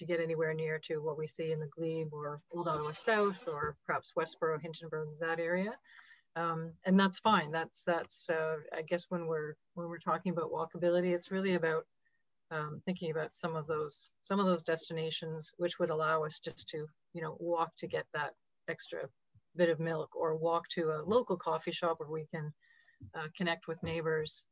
get anywhere near to what we see in the Glebe or Old Ottawa South or perhaps Westboro, Hintonburg, that area. And that's fine. That's I guess when we're talking about walkability, it's really about thinking about some of those destinations which would allow us just to, you know, walk to get that extra bit of milk, or walk to a local coffee shop where we can connect with neighbors,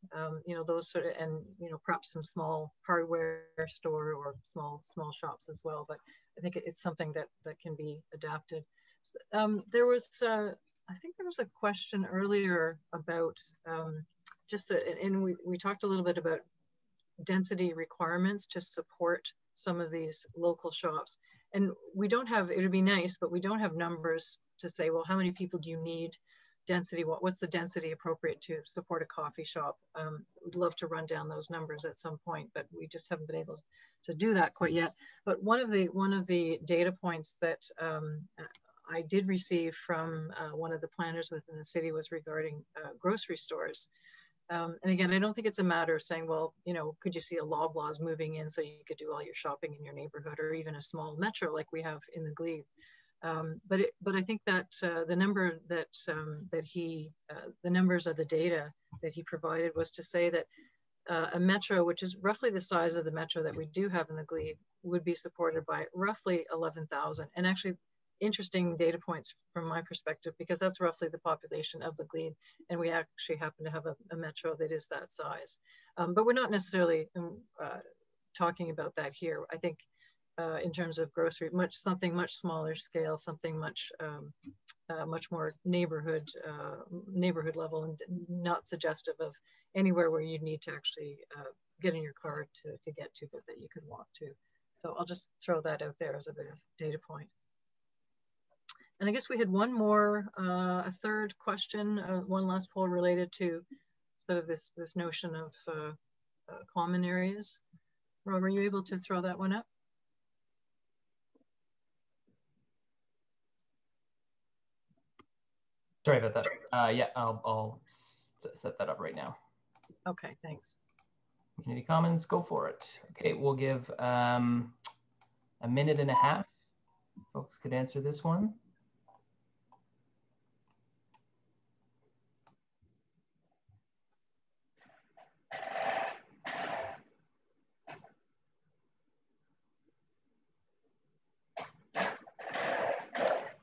you know, those sort of, and, you know, perhaps some small hardware store or small shops as well. But I think it's something that can be adapted. There was I think there was a question earlier about and we talked a little bit about density requirements to support some of these local shops. And we don't have, it would be nice, but we don't have numbers to say, well, how many people do you need density? What's the density appropriate to support a coffee shop? We'd love to run down those numbers at some point, but we just haven't been able to do that quite yet. But one of the data points that I did receive from one of the planners within the city was regarding grocery stores. And again, I don't think it's a matter of saying, well, you know, could you see a Loblaws moving in so you could do all your shopping in your neighborhood, or even a small metro like we have in the Glebe. But I think that the number that the numbers of the data that he provided was to say that a metro, which is roughly the size of the metro that we do have in the Glebe, would be supported by roughly 11,000. And actually, interesting data points from my perspective, because that's roughly the population of the Glebe, and we actually happen to have a metro that is that size. But we're not necessarily talking about that here. I think in terms of grocery, something much smaller scale, something much more neighborhood level, and not suggestive of anywhere where you'd need to actually get in your car to get to, but that you could walk to. So I'll just throw that out there as a bit of data point. And I guess we had one more, a third question, one last poll related to sort of this notion of common areas. Rob, are you able to throw that one up? Sorry about that. Yeah, I'll set that up right now. Okay, thanks. Community comments, go for it. Okay, we'll give a minute and a half. Folks could answer this one.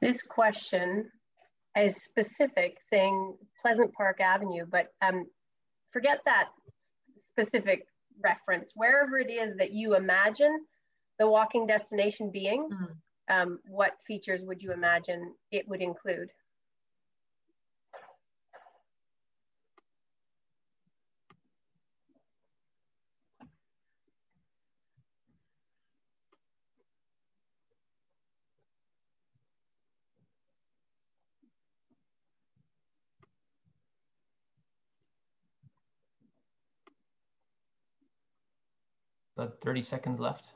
This question is specific, saying Pleasant Park Avenue, but forget that specific reference. Wherever it is that you imagine the walking destination being, what features would you imagine it would include? About 30 seconds left.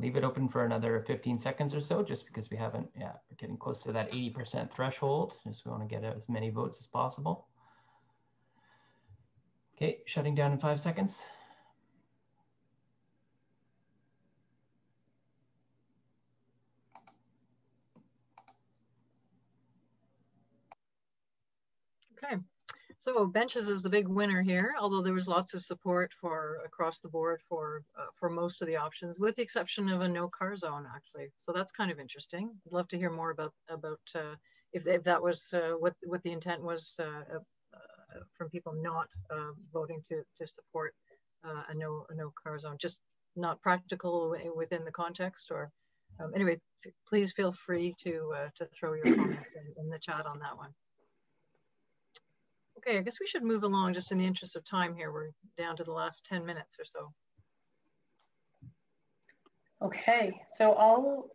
Leave it open for another 15 seconds or so, just because we haven't, we're getting close to that 80% threshold. Just we want to get as many votes as possible. Okay, shutting down in 5 seconds. Okay, so benches is the big winner here, although there was lots of support for across the board for most of the options, with the exception of a no car zone, actually. So that's kind of interesting. I'd love to hear more about if that was what the intent was from people not voting to support a no car zone, just not practical within the context, or anyway, please feel free to throw your comments in the chat on that one. Okay, I guess we should move along just in the interest of time here. We're down to the last 10 minutes or so. Okay, so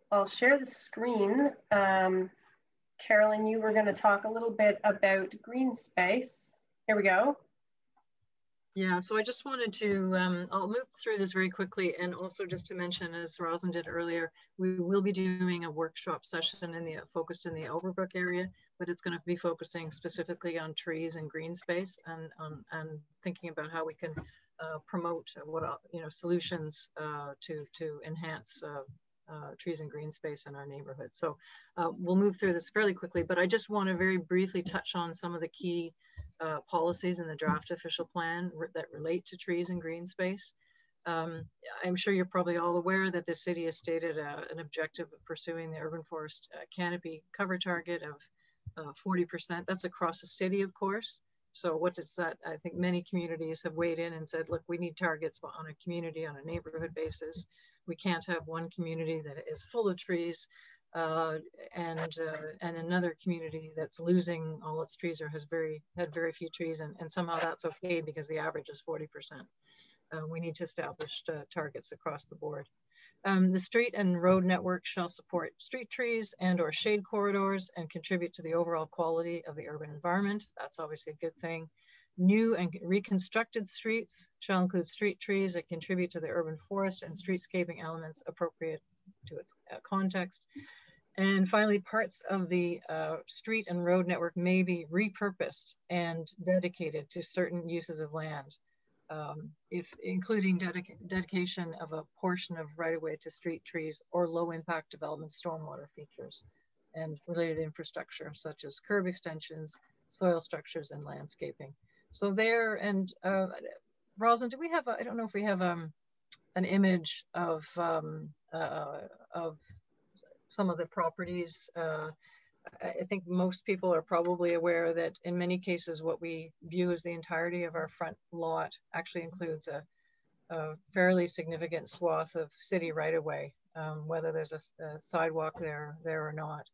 I'll share the screen. Carolyn, you were going to talk a little bit about green space. Here we go. Yeah, so I just wanted to, I'll move through this very quickly, and also just to mention, as Rosalind did earlier, we will be doing a workshop session focused in the Overbrook area, but it's going to be focusing specifically on trees and green space, and thinking about how we can promote solutions to enhance trees and green space in our neighborhood. So we'll move through this fairly quickly, but I just want to very briefly touch on some of the key policies in the draft official plan that relate to trees and green space. I'm sure you're probably all aware that the city has stated an objective of pursuing the urban forest canopy cover target of 40%. That's across the city, of course. So what does that, I think many communities have weighed in and said, look, we need targets on a community, on a neighborhood basis. We can't have one community that is full of trees and another community that's losing all its trees or has had very few trees, and somehow that's okay because the average is 40%. We need to establish targets across the board. The street and road network shall support street trees and or shade corridors and contribute to the overall quality of the urban environment. That's obviously a good thing. New and reconstructed streets shall include street trees that contribute to the urban forest and streetscaping elements appropriate to its context. And finally, parts of the street and road network may be repurposed and dedicated to certain uses of land, including dedication of a portion of right-of-way to street trees or low-impact development stormwater features and related infrastructure such as curb extensions, soil structures, and landscaping. So there, and Rosalind, do we have, I don't know if we have an image of some of the properties. I think most people are probably aware that in many cases, what we view as the entirety of our front lot actually includes a fairly significant swath of city right-of-way, whether there's a sidewalk there or not.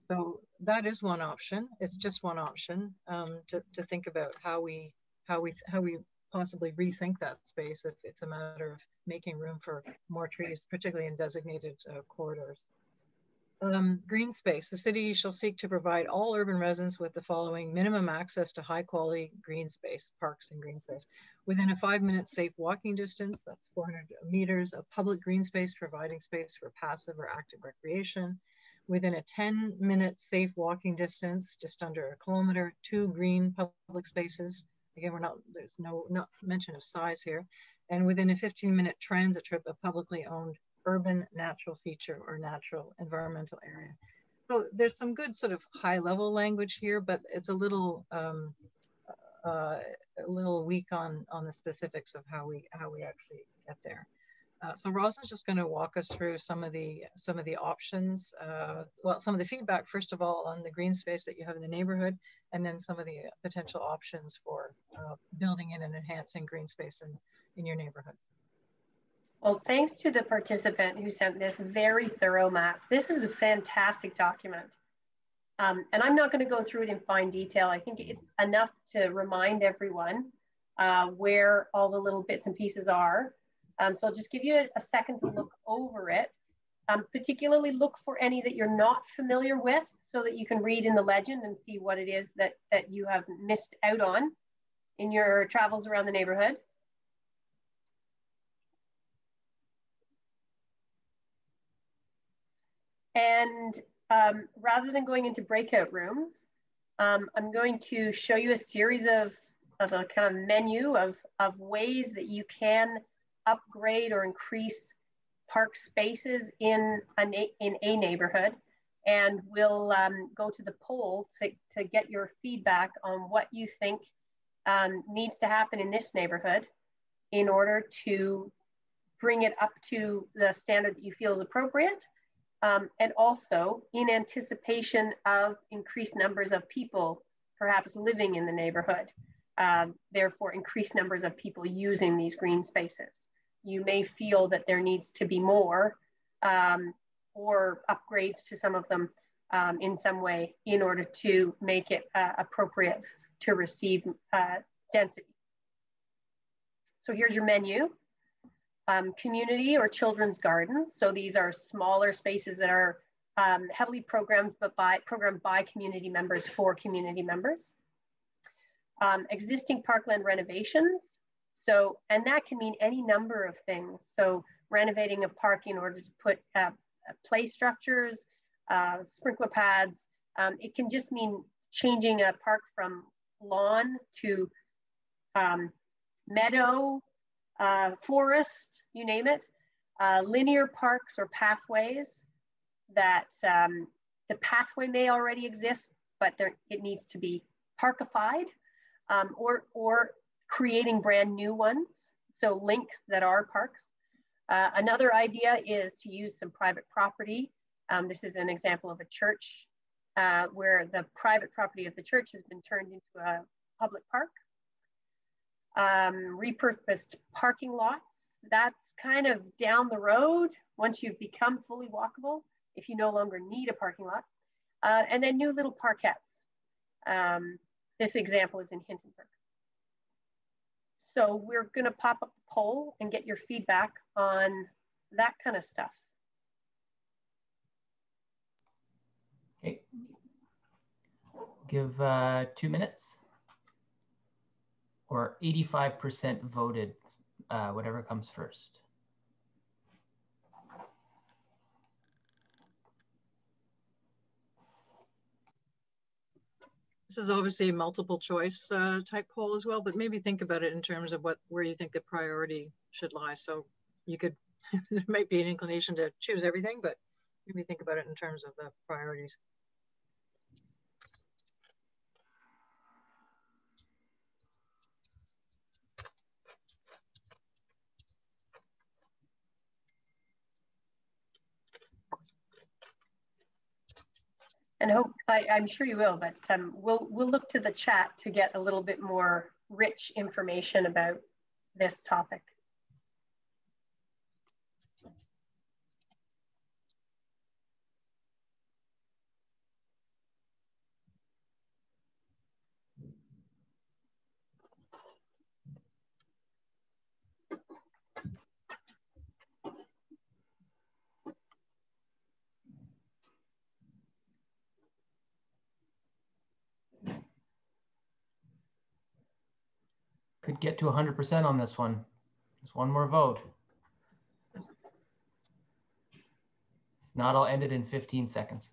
So that is one option. It's just one option to think about how we possibly rethink that space if it's a matter of making room for more trees, particularly in designated corridors. Green space. The city shall seek to provide all urban residents with the following: minimum access to high quality green space, parks and green space, within a 5-minute safe walking distance, that's 400 meters of public green space, providing space for passive or active recreation, within a 10-minute safe walking distance, just under 1 kilometer, 2 green public spaces. Again, there's no mention of size here. And within a 15-minute transit trip, a publicly owned urban natural feature or natural environmental area. So there's some good sort of high level language here, but it's a little weak on the specifics of how we actually get there. So Rosalind's just going to walk us through some of the options, some of the feedback, first of all, on the green space that you have in the neighborhood, and then some of the potential options for building in and enhancing green space in your neighborhood. Well, thanks to the participant who sent this very thorough map. This is a fantastic document. And I'm not going to go through it in fine detail. I think it's enough to remind everyone where all the little bits and pieces are. So I'll just give you a second to look over it. Particularly look for any that you're not familiar with so that you can read in the legend and see what it is that you have missed out on in your travels around the neighborhood. And rather than going into breakout rooms, I'm going to show you a series of a kind of menu of ways that you can upgrade or increase park spaces in a neighborhood. and we'll go to the poll to get your feedback on what you think needs to happen in this neighborhood in order to bring it up to the standard that you feel is appropriate, and also in anticipation of increased numbers of people perhaps living in the neighborhood, therefore increased numbers of people using these green spaces. You may feel that there needs to be more or upgrades to some of them in some way in order to make it appropriate to receive density. So here's your menu. Community or children's gardens. So these are smaller spaces that are heavily programmed, but programmed by community members for community members. Existing parkland renovations. So, and that can mean any number of things. So renovating a park in order to put play structures, sprinkler pads. It can just mean changing a park from lawn to meadow, forest, you name it. Linear parks or pathways that the pathway may already exist, but it needs to be parkified, or creating brand new ones. So links that are parks. Another idea is to use some private property. This is an example of a church where the private property of the church has been turned into a public park. Repurposed parking lots. That's kind of down the road once you've become fully walkable, if you no longer need a parking lot. And then new little parkettes. This example is in Hintonburg. So we're gonna pop up the poll and get your feedback on that kind of stuff. Okay, give 2 minutes. Or 85% voted, whatever comes first. This is obviously a multiple choice type poll as well, but maybe think about it in terms of where you think the priority should lie. So you could, there might be an inclination to choose everything, but maybe think about it in terms of the priorities. And hope, I'm sure you will, but we'll look to the chat to get a little bit more rich information about this topic. Could get to 100% on this one. Just one more vote. If not, I'll end it in 15 seconds.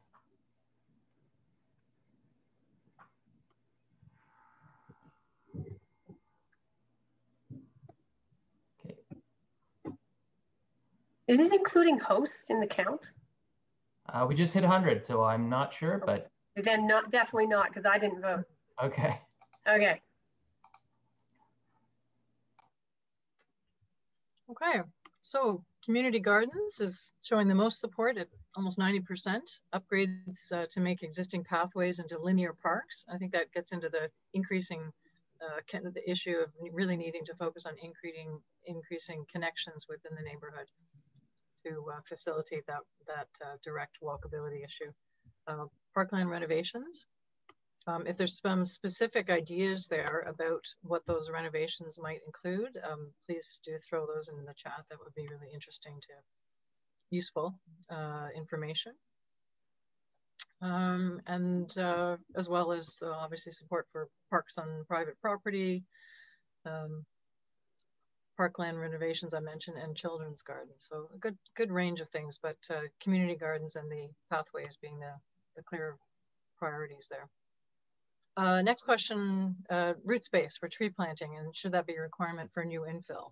Okay. Is it including hosts in the count? We just hit 100, so I'm not sure, but. Then definitely not, because I didn't vote. Okay. Okay. Okay, so community gardens is showing the most support at almost 90%. Upgrades to make existing pathways into linear parks. I think that gets into the increasing the issue of really needing to focus on increasing connections within the neighborhood to facilitate that direct walkability issue. Parkland renovations. If there's some specific ideas there about what those renovations might include, please do throw those in the chat. That would be really interesting to useful information. And as well as obviously support for parks on private property, parkland renovations I mentioned, and children's gardens. So a good range of things, but community gardens and the pathways being the clear priorities there. Next question, root space for tree planting, and should that be a requirement for new infill?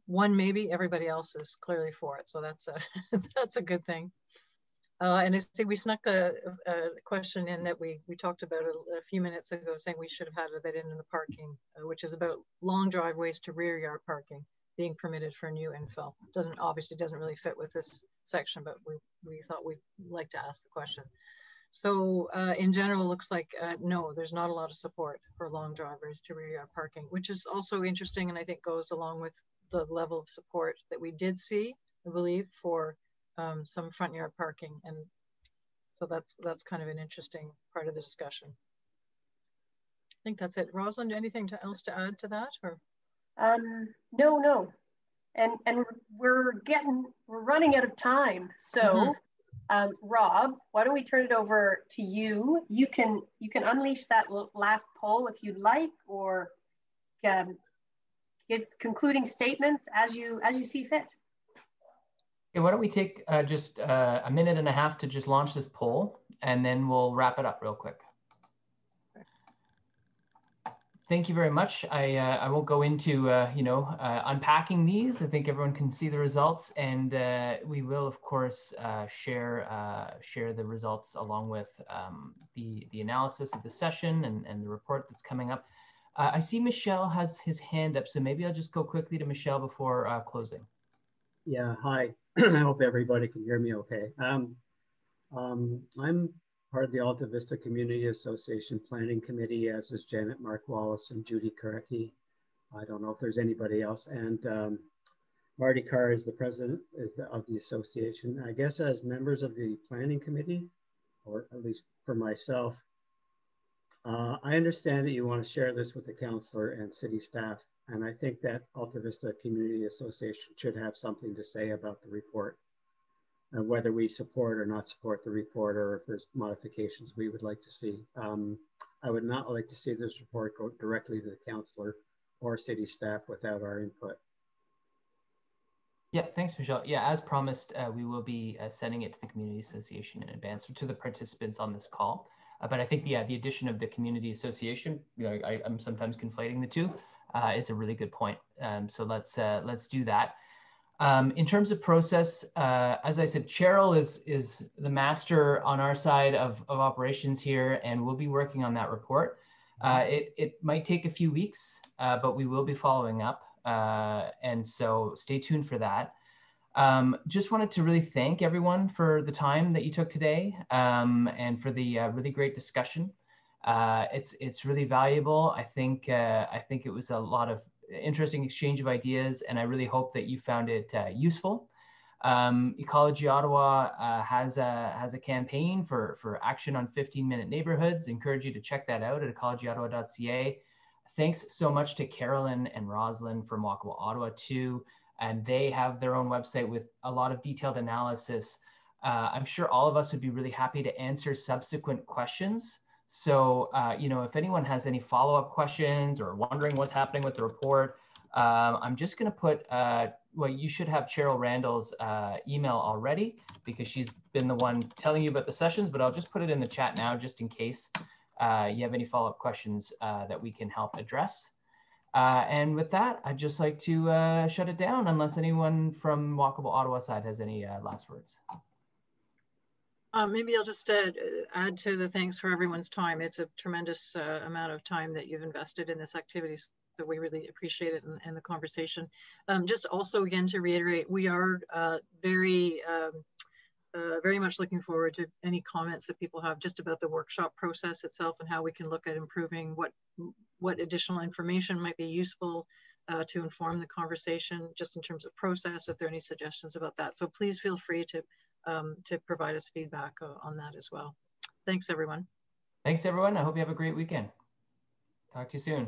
One maybe, everybody else is clearly for it, so that's a, that's a good thing. And I say we snuck a question in that we talked about a few minutes ago, saying we should have had that in the parking, which is about long driveways to rear yard parking being permitted for new infill. Obviously doesn't really fit with this section, but we thought we'd like to ask the question. So in general, looks like no, there's not a lot of support for long driveways to rear yard parking, which is also interesting, and I think goes along with the level of support that we did see, I believe, for some front yard parking. And so that's kind of an interesting part of the discussion. I think that's it. Rosalind, anything else to add to that? Or no, and we're running out of time. So Rob, why don't we turn it over to you? You can unleash that last poll if you'd like, or give concluding statements as you see fit. Okay, why don't we take just a minute and a half to just launch this poll, and then we'll wrap it up real quick. Thank you very much. I won't go into unpacking these. I think everyone can see the results, and we will of course share the results along with the analysis of the session and the report that's coming up. I see Michelle has his hand up, so maybe I'll just go quickly to Michelle before closing. Yeah, hi. I hope everybody can hear me okay. I'm part of the Alta Vista Community Association Planning Committee, as is Janet Mark Wallace and Judy Korecki. I don't know if there's anybody else. And Marty Carr is the president of the association. I guess as members of the Planning Committee, or at least for myself, I understand that you want to share this with the councillor and city staff. And I think that Alta Vista Community Association should have something to say about the report, and whether we support or not support the report, or if there's modifications we would like to see. I would not like to see this report go directly to the councillor or city staff without our input. Yeah, thanks, Michelle. Yeah, as promised, we will be sending it to the Community Association in advance, or to the participants on this call. But I think the addition of the Community Association, I'm sometimes conflating the two, is a really good point. So let's do that. In terms of process, as I said, Cheryl is the master on our side of operations here, and we'll be working on that report. It might take a few weeks, but we will be following up. And so stay tuned for that. Just wanted to really thank everyone for the time that you took today, and for the really great discussion. It's really valuable. I think it was a lot of interesting exchange of ideas, and I really hope that you found it useful. Ecology Ottawa has a campaign for action on 15-minute neighborhoods. I encourage you to check that out at ecologyottawa.ca. Thanks so much to Carolyn and Rosalind from Walkable Ottawa too, and they have their own website with a lot of detailed analysis. I'm sure all of us would be really happy to answer subsequent questions. So, if anyone has any follow-up questions or wondering what's happening with the report, I'm just going to put, well, you should have Cheryl Randall's email already, because she's been the one telling you about the sessions, but I'll just put it in the chat now just in case you have any follow-up questions that we can help address. And with that, I'd just like to shut it down unless anyone from Walkable Ottawa side has any last words. Maybe I'll just add to the thanks for everyone's time. It's a tremendous amount of time that you've invested in this activity, so we really appreciate it and the conversation. Just also, again, to reiterate, we are very much looking forward to any comments that people have just about the workshop process itself and how we can look at improving what additional information might be useful to inform the conversation, just in terms of process, if there are any suggestions about that. So please feel free to provide us feedback on that as well. Thanks, everyone. Thanks, everyone. I hope you have a great weekend. Talk to you soon.